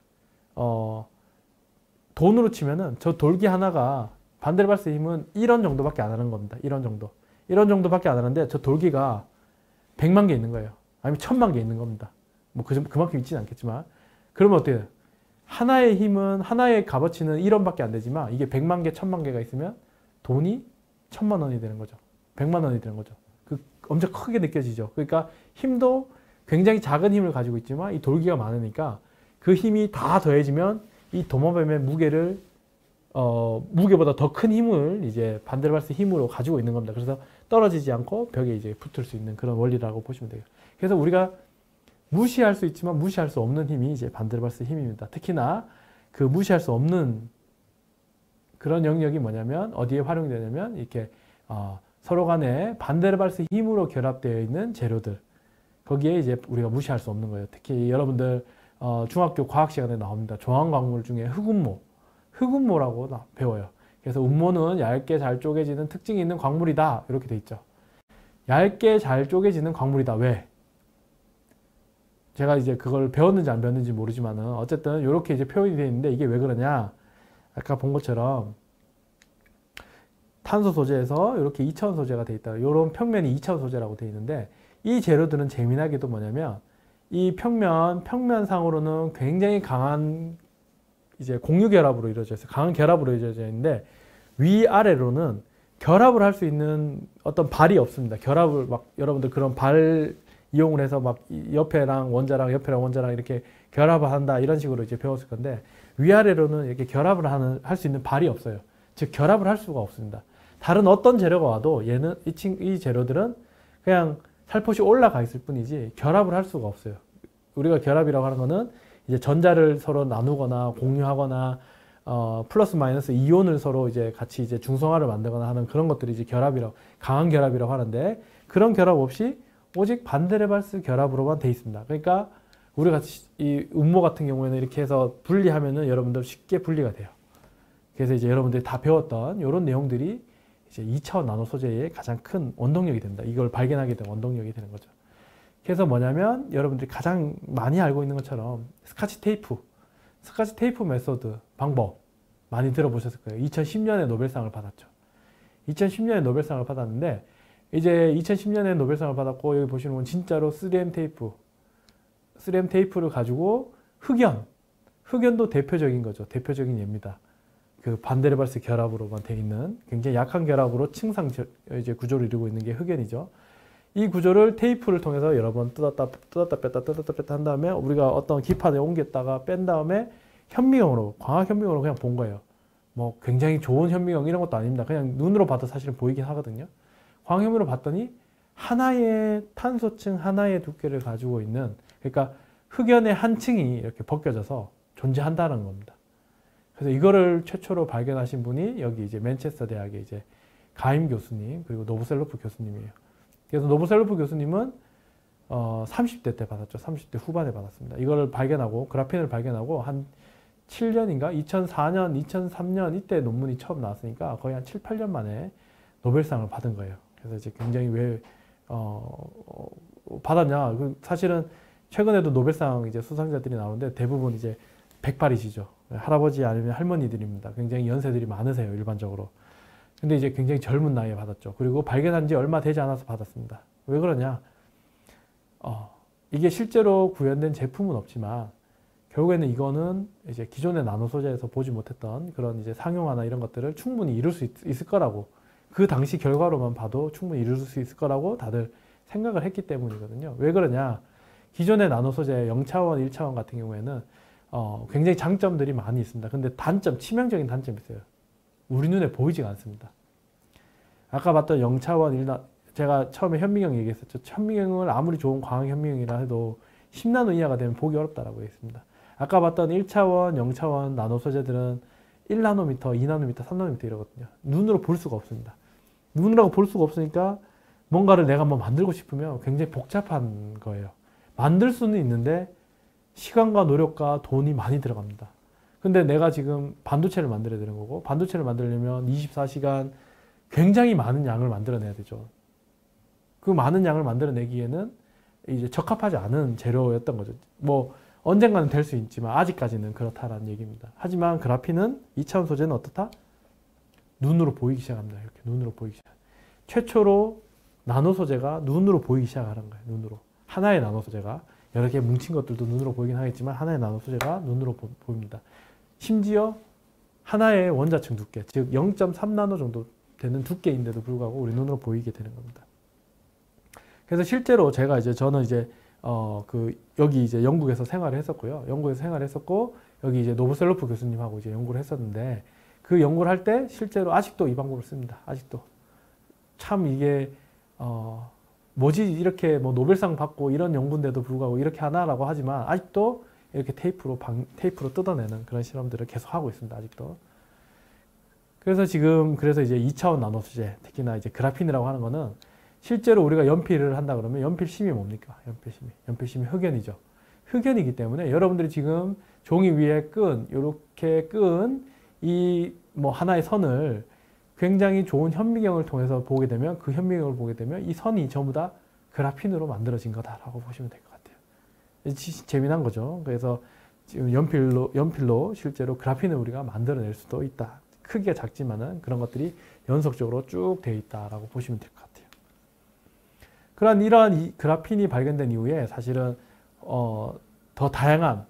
[SPEAKER 1] 돈으로 치면은 저 돌기 하나가 반데르발스 힘은 1원 정도밖에 안 하는 겁니다. 1원 정도. 1원 정도밖에 안 하는데 저 돌기가 100만 개 있는 거예요. 아니면 1000만 개 있는 겁니다. 뭐 그만큼 있지는 않겠지만. 그러면 어때요? 하나의 힘은 하나의 값어치는 1원밖에 안 되지만 이게 100만 개, 1000만 개가 있으면 돈이 1000만 원이 되는 거죠. 100만 원이 되는 거죠. 엄청 크게 느껴지죠. 그러니까 힘도 굉장히 작은 힘을 가지고 있지만 이 돌기가 많으니까 그 힘이 다 더해지면 이 도마뱀의 무게를 무게보다 더 큰 힘을 이제 반데르발스 힘으로 가지고 있는 겁니다. 그래서 떨어지지 않고 벽에 이제 붙을 수 있는 그런 원리라고 보시면 돼요. 그래서 우리가 무시할 수 있지만 무시할 수 없는 힘이 이제 반데르발스 힘입니다. 특히나 그 무시할 수 없는 그런 영역이 뭐냐면 어디에 활용이 되냐면 이렇게 서로 간에 반데르발스 힘으로 결합되어 있는 재료들. 거기에 이제 우리가 무시할 수 없는 거예요. 특히 여러분들 중학교 과학 시간에 나옵니다. 조항 광물 중에 흑운모라고 배워요. 그래서 운모는 얇게 잘 쪼개지는 특징이 있는 광물이다. 이렇게 돼 있죠. 얇게 잘 쪼개지는 광물이다. 왜? 제가 이제 그걸 배웠는지 안 배웠는지 모르지만은 어쨌든 이렇게 이제 표현이 되어 있는데 이게 왜 그러냐? 아까 본 것처럼 탄소 소재에서 이렇게 2차원 소재가 되어 있다. 이런 평면이 2차원 소재라고 되어 있는데 이 재료들은 재미나게도 뭐냐면 이 평면상으로는 굉장히 강한 이제 공유 결합으로 이루어져 있어요. 강한 결합으로 이루어져 있는데 위아래로는 결합을 할 수 있는 어떤 발이 없습니다. 결합을 막 여러분들 그런 발 이용을 해서 막 옆에랑 원자랑 이렇게 결합을 한다 이런 식으로 이제 배웠을 건데 위아래로는 이렇게 결합을 할 수 있는 발이 없어요. 즉 결합을 할 수가 없습니다. 다른 어떤 재료가 와도 이 재료들은 그냥 살포시 올라가 있을 뿐이지 결합을 할 수가 없어요. 우리가 결합이라고 하는 거는 이제 전자를 서로 나누거나 공유하거나 플러스 마이너스 이온을 서로 이제 같이 이제 중성화를 만들거나 하는 그런 것들이 이제 강한 결합이라고 하는데 그런 결합 없이 오직 반데르발스 결합으로만 돼 있습니다. 그러니까 우리가 이 음모 같은 경우에는 이렇게 해서 분리하면은 여러분들 쉽게 분리가 돼요. 그래서 이제 여러분들이 다 배웠던 이런 내용들이 이제 2차원 나노 소재의 가장 큰 원동력이 됩니다. 이걸 발견하게 된 원동력이 되는 거죠. 그래서 뭐냐면 여러분들이 가장 많이 알고 있는 것처럼 스카치 테이프 메소드 방법 많이 들어보셨을 거예요. 2010년에 노벨상을 받았죠. 2010년에 노벨상을 받았는데 이제 2010년에 노벨상을 받았고 여기 보시는 건 진짜로 3M 테이프를 가지고 흑연도 대표적인 거죠. 대표적인 예입니다. 그 반데르발스 결합으로만 되어 있는 굉장히 약한 결합으로 층상 이제 구조를 이루고 있는 게 흑연이죠. 이 구조를 테이프를 통해서 여러 번 뜯었다 뺐다 한 다음에 우리가 어떤 기판에 옮겼다가 뺀 다음에 광학 현미경으로 그냥 본 거예요. 뭐 굉장히 좋은 현미경 이런 것도 아닙니다. 그냥 눈으로 봐도 사실은 보이긴 하거든요. 광학 현미로 봤더니 하나의 탄소층 하나의 두께를 가지고 있는 그러니까 흑연의 한 층이 이렇게 벗겨져서 존재한다는 겁니다. 그래서 이거를 최초로 발견하신 분이 여기 이제 맨체스터 대학의 이제 가임 교수님 그리고 노브셀로프 교수님이에요. 그래서 노브셀로프 교수님은 30대 때 받았죠. 30대 후반에 받았습니다. 이걸 발견하고 그래핀을 발견하고 한 7년인가 2004년, 2003년 이때 논문이 처음 나왔으니까 거의 한 7, 8년 만에 노벨상을 받은 거예요. 그래서 이제 굉장히 왜 받았냐? 사실은 최근에도 노벨상 이제 수상자들이 나오는데 대부분 이제 백발이시죠. 할아버지 아니면 할머니들입니다. 굉장히 연세들이 많으세요, 일반적으로. 근데 이제 굉장히 젊은 나이에 받았죠. 그리고 발견한 지 얼마 되지 않아서 받았습니다. 왜 그러냐? 이게 실제로 구현된 제품은 없지만 결국에는 이거는 이제 기존의 나노 소재에서 보지 못했던 그런 이제 상용화나 이런 것들을 충분히 이룰 수 있을 거라고 그 당시 결과로만 봐도 충분히 이룰 수 있을 거라고 다들 생각을 했기 때문이거든요. 왜 그러냐? 기존의 나노 소재 0차원, 1차원 같은 경우에는 굉장히 장점들이 많이 있습니다. 근데 치명적인 단점이 있어요. 우리 눈에 보이지가 않습니다. 아까 봤던 0차원, 제가 처음에 현미경 얘기했었죠. 현미경을 아무리 좋은 광학 현미경이라 해도 10나노 이하가 되면 보기 어렵다라고 했습니다. 아까 봤던 1차원, 0차원 나노 소재들은 1나노미터, 2나노미터, 3나노미터 이러거든요. 눈으로 볼 수가 없습니다. 눈으로 볼 수가 없으니까 뭔가를 내가 한번 만들고 싶으면 굉장히 복잡한 거예요. 만들 수는 있는데 시간과 노력과 돈이 많이 들어갑니다. 근데 내가 지금 반도체를 만들어야 되는 거고 반도체를 만들려면 24시간 굉장히 많은 양을 만들어내야 되죠. 그 많은 양을 만들어내기에는 이제 적합하지 않은 재료였던 거죠. 뭐 언젠가는 될 수 있지만 아직까지는 그렇다라는 얘기입니다. 하지만 그래핀은 2차원 소재는 어떻다? 눈으로 보이기 시작합니다. 이렇게 눈으로 보이기 시작. 최초로 나노 소재가 눈으로 보이기 시작하는 거예요. 눈으로. 하나의 나노 소재가 여러 개 뭉친 것들도 눈으로 보이긴 하겠지만 하나의 나노 소재가 눈으로 보입니다. 심지어 하나의 원자층 두께, 즉 0.3나노 정도 되는 두께인데도 불구하고 우리 눈으로 보이게 되는 겁니다. 그래서 실제로 저는 이제 여기 이제 영국에서 생활을 했었고요. 영국에서 생활을 했었고 여기 이제 노브셀로프 교수님하고 이제 연구를 했었는데 그 연구를 할 때 실제로 아직도 이 방법을 씁니다. 아직도 참 이게 뭐지 이렇게 뭐 노벨상 받고 이런 연구인데도 불구하고 이렇게 하나라고 하지만 아직도 이렇게 테이프로 뜯어내는 그런 실험들을 계속 하고 있습니다. 아직도. 그래서 이제 2차원 나노 소재, 특히나 이제 그래핀이라고 하는 거는 실제로 우리가 연필을 한다 그러면 연필심이 뭡니까? 연필심이 흑연이죠. 흑연이기 때문에 여러분들이 지금 종이 위에 이렇게 끈 이 뭐 하나의 선을 굉장히 좋은 현미경을 통해서 보게 되면 그 현미경을 보게 되면 이 선이 전부 다 그라핀으로 만들어진 거다라고 보시면 될 것 같아요. 재미난 거죠. 그래서 지금 연필로 실제로 그라핀을 우리가 만들어낼 수도 있다. 크기가 작지만은 그런 것들이 연속적으로 쭉 되어 있다라고 보시면 될 것 같아요. 이러한 이 그라핀이 발견된 이후에 사실은 더 다양한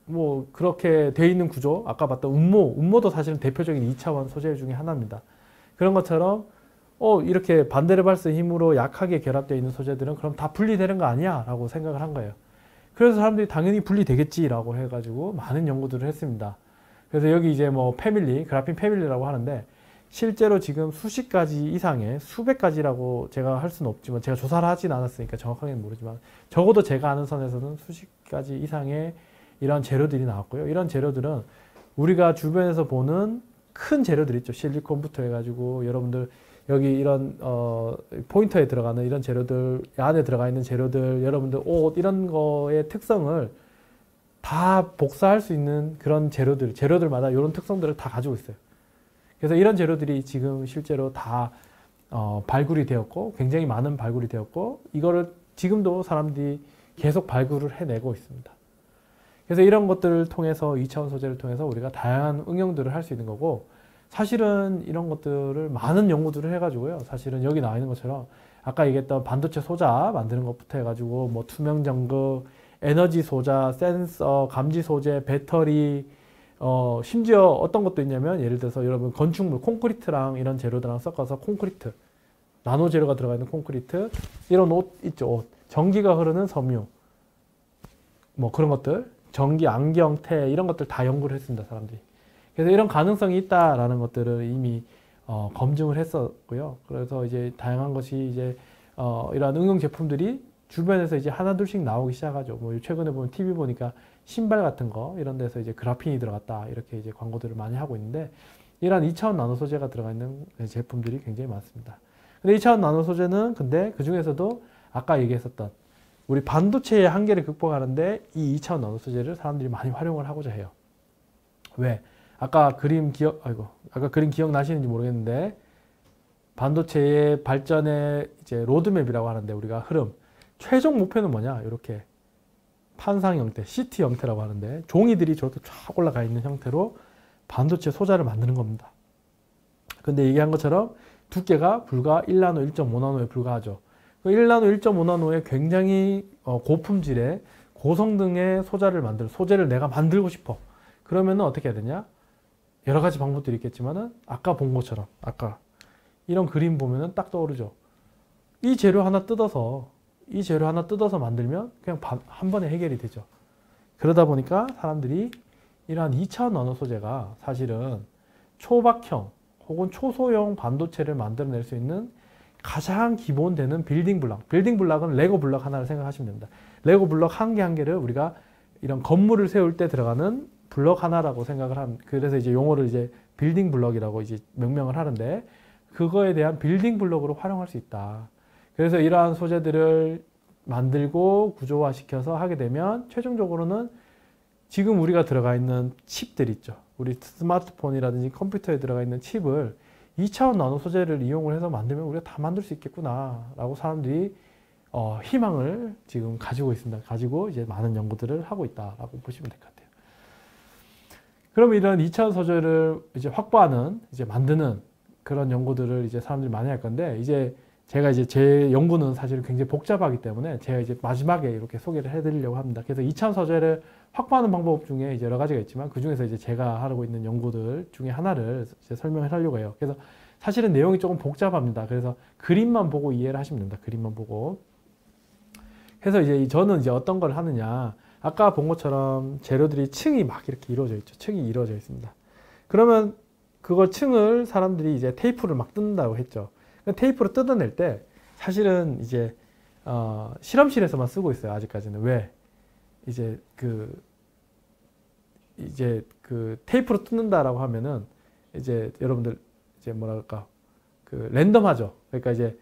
[SPEAKER 1] 뭐 그렇게 되어 있는 구조, 아까 봤던 운모도 사실은 대표적인 2차원 소재 중에 하나입니다. 그런 것처럼 이렇게 반데르발스 힘으로 약하게 결합되어 있는 소재들은 그럼 다 분리되는 거 아니야? 라고 생각을 한 거예요. 그래서 사람들이 당연히 분리되겠지라고 해가지고 많은 연구들을 했습니다. 그래서 여기 이제 뭐 그라핀 패밀리라고 하는데 실제로 지금 수십 가지 이상의 수백 가지라고 제가 할 수는 없지만 제가 조사를 하진 않았으니까 정확하게는 모르지만 적어도 제가 아는 선에서는 수십 가지 이상의 이런 재료들이 나왔고요. 이런 재료들은 우리가 주변에서 보는 큰 재료들 있죠. 실리콘부터 해가지고 여러분들 여기 이런 포인터에 들어가는 이런 재료들, 안에 들어가 있는 재료들, 여러분들 옷 이런 거의 특성을 다 복사할 수 있는 그런 재료들마다 이런 특성들을 다 가지고 있어요. 그래서 이런 재료들이 지금 실제로 다 발굴이 되었고 굉장히 많은 발굴이 되었고 이거를 지금도 사람들이 계속 발굴을 해내고 있습니다. 그래서 이런 것들을 통해서 2차원 소재를 통해서 우리가 다양한 응용들을 할 수 있는 거고 사실은 이런 것들을 많은 연구들을 해가지고요. 사실은 여기 나와 있는 것처럼 아까 얘기했던 반도체 소자 만드는 것부터 해가지고 뭐 투명 전극, 에너지 소자, 센서, 감지 소재, 배터리 심지어 어떤 것도 있냐면 예를 들어서 여러분 건축물, 콘크리트랑 이런 재료들랑 섞어서 콘크리트, 나노 재료가 들어가 있는 콘크리트, 이런 옷 있죠. 옷. 전기가 흐르는 섬유 뭐 그런 것들, 전기, 안경테 이런 것들 다 연구를 했습니다. 사람들이. 그래서 이런 가능성이 있다라는 것들을 이미 검증을 했었고요. 그래서 이제 다양한 것이 이제 이러한 응용 제품들이 주변에서 이제 하나둘씩 나오기 시작하죠. 뭐 최근에 보면 TV 보니까 신발 같은 거 이런 데서 이제 그라핀이 들어갔다 이렇게 이제 광고들을 많이 하고 있는데 이러한 2차원 나노 소재가 들어가 있는 제품들이 굉장히 많습니다. 근데 2차원 나노 소재는 근데 그 중에서도 아까 얘기했었던 우리 반도체의 한계를 극복하는데 이 2차원 나노 소재를 사람들이 많이 활용을 하고자 해요. 왜? 아까 그림 기억나시는지 모르겠는데 반도체의 발전의 이제 로드맵이라고 하는데 우리가 흐름 최종 목표는 뭐냐? 이렇게 판상 형태, CT 형태라고 하는데 종이들이 저렇게 쫙 올라가 있는 형태로 반도체 소자를 만드는 겁니다. 근데 얘기한 것처럼 두께가 불과 1나노, 1.5나노에 불과하죠. 1나노, 1.5나노의 굉장히 고품질의 고성능의 소재를 내가 만들고 싶어. 그러면은 어떻게 해야 되냐? 여러 가지 방법들이 있겠지만은 아까 본 것처럼 이런 그림 보면은 딱 떠오르죠. 이 재료 하나 뜯어서 만들면 그냥 한 번에 해결이 되죠. 그러다 보니까 사람들이 이러한 2차원 나노 소재가 사실은 초박형 혹은 초소형 반도체를 만들어낼 수 있는 가장 기본 되는 빌딩 블럭은 레고 블럭 하나를 생각하시면 됩니다. 레고 블럭 한 개 한 개를 우리가 이런 건물을 세울 때 들어가는 블럭 하나라고 생각을 그래서 이제 용어를 이제 빌딩 블럭이라고 이제 명명을 하는데 그거에 대한 빌딩 블럭으로 활용할 수 있다. 그래서 이러한 소재들을 만들고 구조화시켜서 하게 되면 최종적으로는 지금 우리가 들어가 있는 칩들 있죠. 우리 스마트폰이라든지 컴퓨터에 들어가 있는 칩을 2차원 나노 소재를 이용을 해서 만들면 우리가 다 만들 수 있겠구나 라고 사람들이 희망을 지금 가지고 있습니다. 가지고 이제 많은 연구들을 하고 있다라고 보시면 될 것 같아요. 그럼 이런 2차원 소재를 이제 확보하는, 이제 만드는 그런 연구들을 이제 사람들이 많이 할 건데, 이제 제가 이제 제 연구는 사실 굉장히 복잡하기 때문에 제가 이제 마지막에 이렇게 소개를 해드리려고 합니다. 그래서 2차원 소재를 확보하는 방법 중에 이제 여러 가지가 있지만 그 중에서 이제 제가 하고 있는 연구들 중에 하나를 이제 설명을 하려고 해요. 그래서 사실은 내용이 조금 복잡합니다. 그래서 그림만 보고 이해를 하시면 됩니다. 그림만 보고. 그래서 이제 저는 이제 어떤 걸 하느냐. 아까 본 것처럼 재료들이 층이 막 이렇게 이루어져 있죠. 층이 이루어져 있습니다. 그러면 그걸 층을 사람들이 이제 테이프를 막 뜯는다고 했죠. 테이프로 뜯어낼 때 사실은 이제 실험실에서만 쓰고 있어요. 아직까지는. 왜? 이제 테이프로 뜯는다라고 하면은 이제 여러분들 이제 뭐랄까 랜덤하죠. 그러니까 이제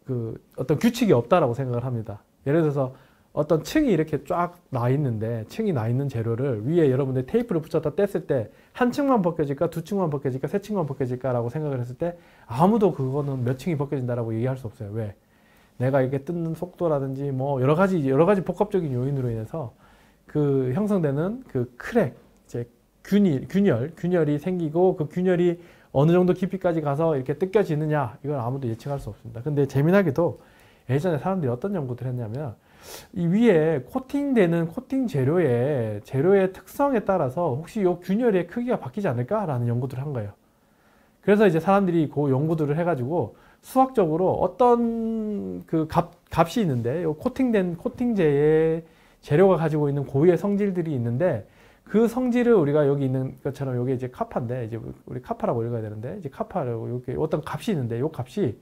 [SPEAKER 1] 그 어떤 규칙이 없다라고 생각을 합니다. 예를 들어서 어떤 층이 이렇게 쫙 나 있는데 층이 나 있는 재료를 위에 여러분들 테이프를 붙였다 뗐을 때 한 층만 벗겨질까 두 층만 벗겨질까 세 층만 벗겨질까라고 생각을 했을 때 아무도 그거는 몇 층이 벗겨진다라고 얘기할 수 없어요. 왜? 내가 이게 뜯는 속도라든지 뭐 여러 가지 복합적인 요인으로 인해서 그 형성되는 그 크랙, 이제 균열이 생기고 그 균열이 어느 정도 깊이까지 가서 이렇게 뜯겨지느냐 이걸 아무도 예측할 수 없습니다. 근데 재미나게도 예전에 사람들이 어떤 연구를 했냐면 이 위에 코팅되는 코팅 재료의 특성에 따라서 혹시 이 균열의 크기가 바뀌지 않을까라는 연구들을 한 거예요. 그래서 이제 사람들이 그 연구들을 해가지고 수학적으로 어떤 그 값이 있는데 이 코팅된 코팅제의 재료가 가지고 있는 고유의 성질들이 있는데 그 성질을 우리가 여기 있는 것처럼 이게 이제 카파인데 이제 우리 카파라고 읽어야 되는데 이제 카파라고 이렇게 어떤 값이 있는데 이 값이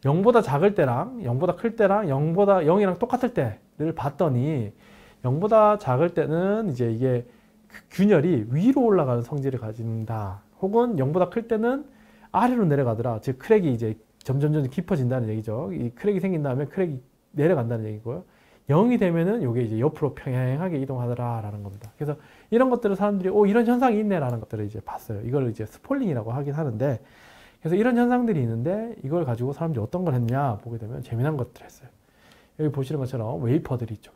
[SPEAKER 1] 0보다 작을 때랑 0보다 클 때랑 0이랑 똑같을 때를 봤더니 0보다 작을 때는 이제 이게 균열이 위로 올라가는 성질을 가진다. 혹은 0보다 클 때는 아래로 내려가더라. 즉 크랙이 이제 점점 깊어진다는 얘기죠. 이 크랙이 생긴 다음에 크랙이 내려간다는 얘기고요. 0이 되면은 이게 이제 옆으로 평행하게 이동하더라라는 겁니다. 그래서 이런 것들을 사람들이 이런 현상이 있네라는 것들을 이제 봤어요. 이걸 이제 스폴링이라고 하긴 하는데 그래서 이런 현상들이 있는데 이걸 가지고 사람들이 어떤 걸 했냐 보게 되면 재미난 것들을 했어요. 여기 보시는 것처럼 웨이퍼들이 있죠.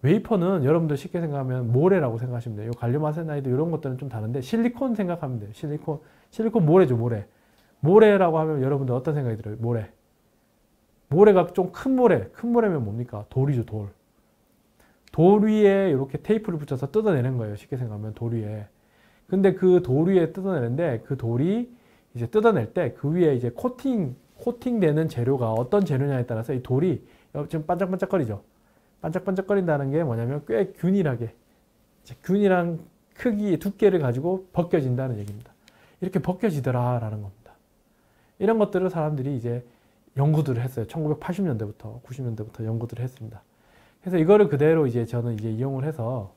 [SPEAKER 1] 웨이퍼는 여러분들 쉽게 생각하면 모래라고 생각하시면 돼요. 갈륨 아세나이드 이런 것들은 좀 다른데 실리콘 생각하면 돼요. 실리콘 모래죠. 모래라고 하면 여러분들 어떤 생각이 들어요? 모래가 좀 큰 모래면 뭡니까? 돌이죠. 돌 위에 이렇게 테이프를 붙여서 뜯어내는 거예요. 쉽게 생각하면 돌 위에. 근데 그 돌 위에 뜯어내는데 그 돌이 이제 뜯어낼 때 그 위에 이제 코팅되는 재료가 어떤 재료냐에 따라서 이 돌이 지금 반짝반짝거리죠. 반짝반짝거린다는 게 뭐냐면 꽤 균일한 크기, 두께를 가지고 벗겨진다는 얘기입니다. 이렇게 벗겨지더라라는 겁니다. 이런 것들을 사람들이 이제 연구들을 했어요. 1980년대부터 90년대부터 연구들을 했습니다. 그래서 이거를 그대로 이제 저는 이제 이용을 해서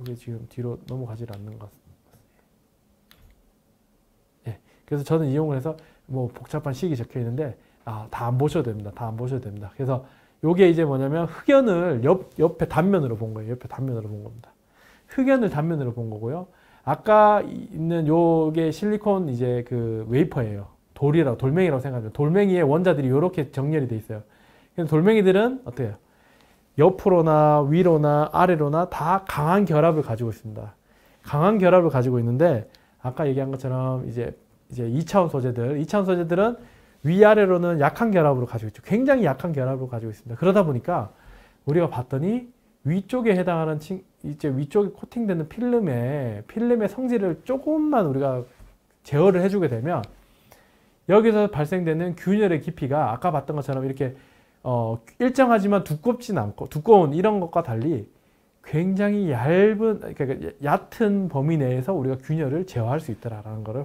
[SPEAKER 1] 여기 지금 뒤로 넘어가질 않는 것 같습니다. 예. 그래서 저는 이용을 해서 뭐 복잡한 식이 적혀 있는데 다 안 보셔도 됩니다. 다 안 보셔도 됩니다. 그래서 요게 이제 뭐냐면 흑연을 옆에 단면으로 본 거예요. 옆에 단면으로 본 겁니다. 흑연을 단면으로 본 거고요. 아까 있는 요게 실리콘 이제 그 웨이퍼예요. 돌멩이라고 생각하면 돌멩이의 원자들이 이렇게 정렬이 돼 있어요. 그래서 돌멩이들은 어때요? 옆으로나 위로나 아래로나 다 강한 결합을 가지고 있습니다. 강한 결합을 가지고 있는데 아까 얘기한 것처럼 이제 2차원 소재들은 위아래로는 약한 결합으로 가지고 있죠. 굉장히 약한 결합을 가지고 있습니다. 그러다 보니까 우리가 봤더니 위쪽에 해당하는 이제 위쪽에 코팅되는 필름의 성질을 조금만 우리가 제어를 해주게 되면 여기서 발생되는 균열의 깊이가 아까 봤던 것처럼 이렇게 일정하지만 두껍진 않고 두꺼운 이런 것과 달리 굉장히 그러니까 얕은 범위 내에서 우리가 균열을 제어할 수 있다라는 거를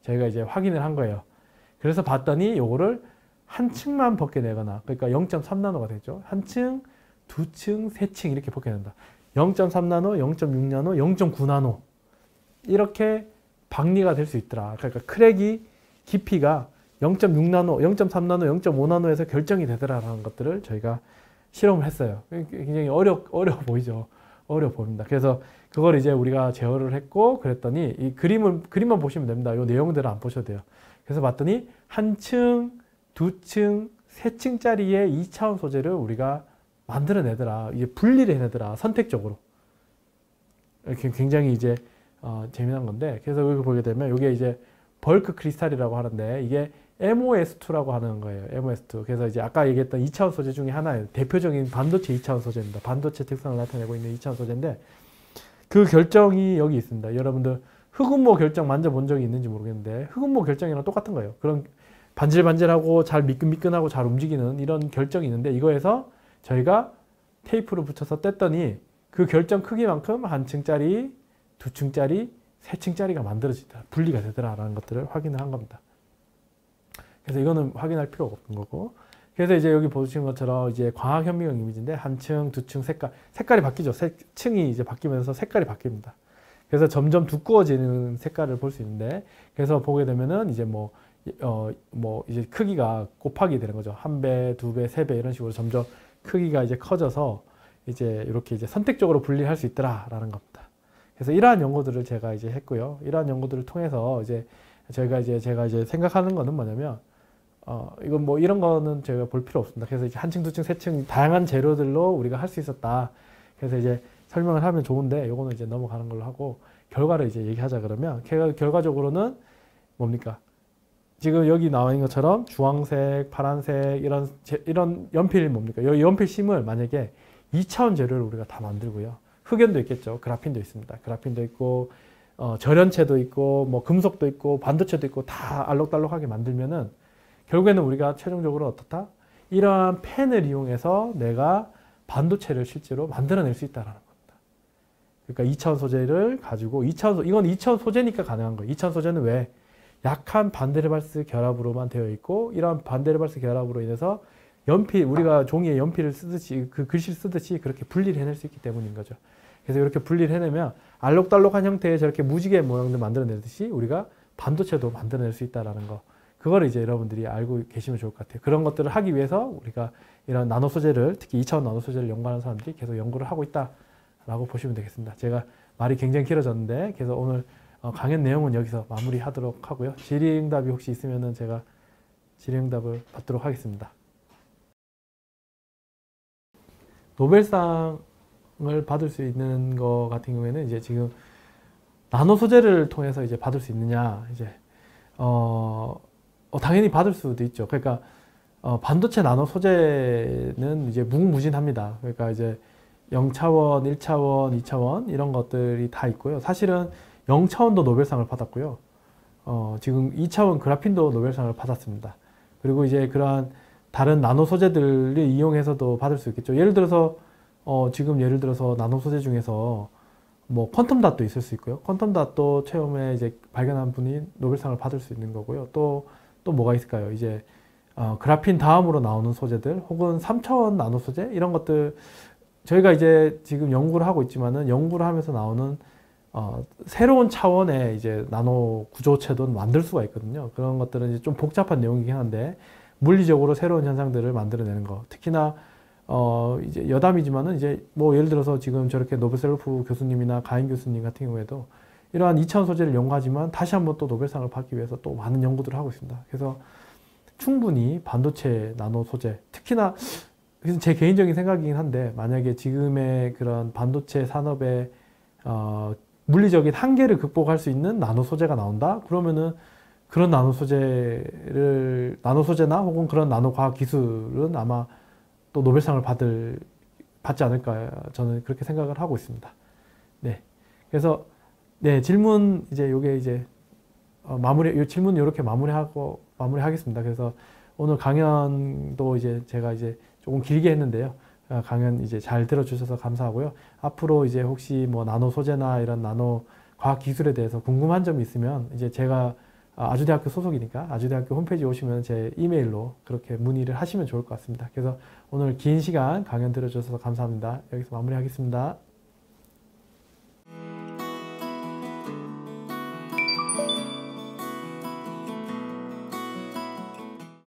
[SPEAKER 1] 저희가 이제 확인을 한 거예요. 그래서 봤더니 요거를 한 층만 벗겨내거나 그러니까 0.3나노가 되죠. 한 층, 두 층, 세 층 이렇게 벗겨낸다. 0.3나노, 0.6나노, 0.9나노 이렇게 박리가 될 수 있더라. 그러니까 크랙이 깊이가 0.6나노, 0.3나노, 0.5나노에서 결정이 되더라라는 것들을 저희가 실험을 했어요. 굉장히 어려워 보이죠. 어려워 보입니다. 그래서 그걸 이제 우리가 제어를 했고 그랬더니 이 그림만 보시면 됩니다. 이 내용들은 안 보셔도 돼요. 그래서 봤더니 한 층, 두 층, 세 층짜리의 2차원 소재를 우리가 만들어내더라. 이게 분리를 해내더라. 선택적으로. 이렇게 굉장히 이제 재미난 건데 그래서 여기 보게 되면 이게 이제 벌크 크리스탈이라고 하는데 이게 MOS2라고 하는 거예요. MOS2. 그래서 이제 아까 얘기했던 2차원 소재 중에 하나예요. 대표적인 반도체 2차원 소재입니다. 반도체 특성을 나타내고 있는 2차원 소재인데 그 결정이 여기 있습니다. 여러분들 흑운모 결정 만져본 적이 있는지 모르겠는데 흑운모 결정이랑 똑같은 거예요. 그런 반질반질하고 잘 미끈미끈하고 잘 움직이는 이런 결정이 있는데 이거에서 저희가 테이프를 붙여서 뗐더니 그 결정 크기만큼 한 층짜리, 두 층짜리, 세 층짜리가 만들어지더라. 분리가 되더라라는 것들을 확인을 한 겁니다. 그래서 이거는 확인할 필요가 없는 거고. 그래서 이제 여기 보시는 것처럼 이제 광학 현미경 이미지인데 한 층, 두 층 색깔이 바뀌죠. 층이 이제 바뀌면서 색깔이 바뀝니다. 그래서 점점 두꺼워지는 색깔을 볼 수 있는데, 그래서 보게 되면은 이제 이제 크기가 곱하기 되는 거죠. 1배, 2배, 3배 이런 식으로 점점 크기가 이제 커져서 이제 이렇게 이제 선택적으로 분리할 수 있더라라는 겁니다. 그래서 이러한 연구들을 제가 이제 했고요. 이러한 연구들을 통해서 이제 제가 이제 생각하는 거는 뭐냐면, 이건 뭐 이런 거는 제가 볼 필요 없습니다. 그래서 이제 한 층, 두 층, 세 층 다양한 재료들로 우리가 할 수 있었다. 그래서 이제 설명을 하면 좋은데, 요거는 이제 넘어가는 걸로 하고 결과를 이제 얘기하자. 그러면 결과적으로는 뭡니까? 지금 여기 나와 있는 것처럼 주황색, 파란색 이런 연필 뭡니까? 이 연필심을 만약에 2차원 재료를 우리가 다 만들고요. 흑연도 있겠죠. 그라핀도 있습니다. 그라핀도 있고 절연체도 있고 뭐 금속도 있고 반도체도 있고 다 알록달록하게 만들면은 결국에는 우리가 최종적으로 어떻다? 이러한 펜을 이용해서 내가 반도체를 실제로 만들어낼 수 있다는 겁니다. 그러니까 2차원 소재를 가지고 이건 2차원 소재니까 가능한 거예요. 2차원 소재는 왜? 약한 반데르발스 결합으로만 되어 있고, 이러한 반데르발스 결합으로 인해서 우리가 종이에 연필을 쓰듯이 그 글씨를 쓰듯이 그렇게 분리를 해낼 수 있기 때문인 거죠. 그래서 이렇게 분리를 해내면 알록달록한 형태의 저렇게 무지개 모양들 만들어내듯이 우리가 반도체도 만들어낼 수 있다는 거. 그거를 이제 여러분들이 알고 계시면 좋을 것 같아요. 그런 것들을 하기 위해서 우리가 이런 나노 소재를, 특히 2차원 나노 소재를 연구하는 사람들이 계속 연구를 하고 있다라고 보시면 되겠습니다. 제가 말이 굉장히 길어졌는데, 그래서 오늘 강연 내용은 여기서 마무리하도록 하고요. 질의응답이 혹시 있으면은 제가 질의응답을 받도록 하겠습니다. 노벨상을 받을 수 있는 거 같은 경우에는 이제 지금 나노 소재를 통해서 이제 받을 수 있느냐, 이제 당연히 받을 수도 있죠. 그러니까 반도체 나노 소재는 이제 무궁무진합니다. 그러니까 이제 0차원, 1차원, 2차원 이런 것들이 다 있고요. 사실은 0차원도 노벨상을 받았고요. 지금 2차원 그라핀도 노벨상을 받았습니다. 그리고 이제 그러한 다른 나노 소재들을 이용해서도 받을 수 있겠죠. 예를 들어서 지금 예를 들어서 나노 소재 중에서 뭐 퀀텀 닷도 있을 수 있고요. 퀀텀 닷도 처음에 이제 발견한 분이 노벨상을 받을 수 있는 거고요. 또 뭐가 있을까요? 이제 그라핀 다음으로 나오는 소재들 혹은 3차원 나노 소재 이런 것들 저희가 이제 지금 연구를 하고 있지만은 연구를 하면서 나오는 새로운 차원의 이제 나노 구조체도 만들 수가 있거든요. 그런 것들은 이제 좀 복잡한 내용이긴 한데 물리적으로 새로운 현상들을 만들어내는 거. 특히나 이제 여담이지만은 이제 뭐 예를 들어서 지금 저렇게 노베셀로프 교수님이나 가인 교수님 같은 경우에도 이러한 2차원 소재를 연구하지만 다시 한번 또 노벨상을 받기 위해서 또 많은 연구들을 하고 있습니다. 그래서 충분히 반도체 나노 소재, 특히나 제 개인적인 생각이긴 한데 만약에 지금의 그런 반도체 산업의 물리적인 한계를 극복할 수 있는 나노 소재가 나온다? 그러면은 그런 나노 소재나 혹은 그런 나노 과학 기술은 아마 또 노벨상을 받지 않을까 저는 그렇게 생각을 하고 있습니다. 네. 그래서 네, 질문 이제 요게 이제 요 질문 이렇게 마무리하겠습니다. 그래서 오늘 강연도 이제 제가 이제 조금 길게 했는데요. 강연 이제 잘 들어주셔서 감사하고요. 앞으로 이제 혹시 뭐 나노 소재나 이런 나노 과학 기술에 대해서 궁금한 점이 있으면 이제 제가 아주대학교 소속이니까 아주대학교 홈페이지 오시면 제 이메일로 그렇게 문의를 하시면 좋을 것 같습니다. 그래서 오늘 긴 시간 강연 들어주셔서 감사합니다. 여기서 마무리하겠습니다.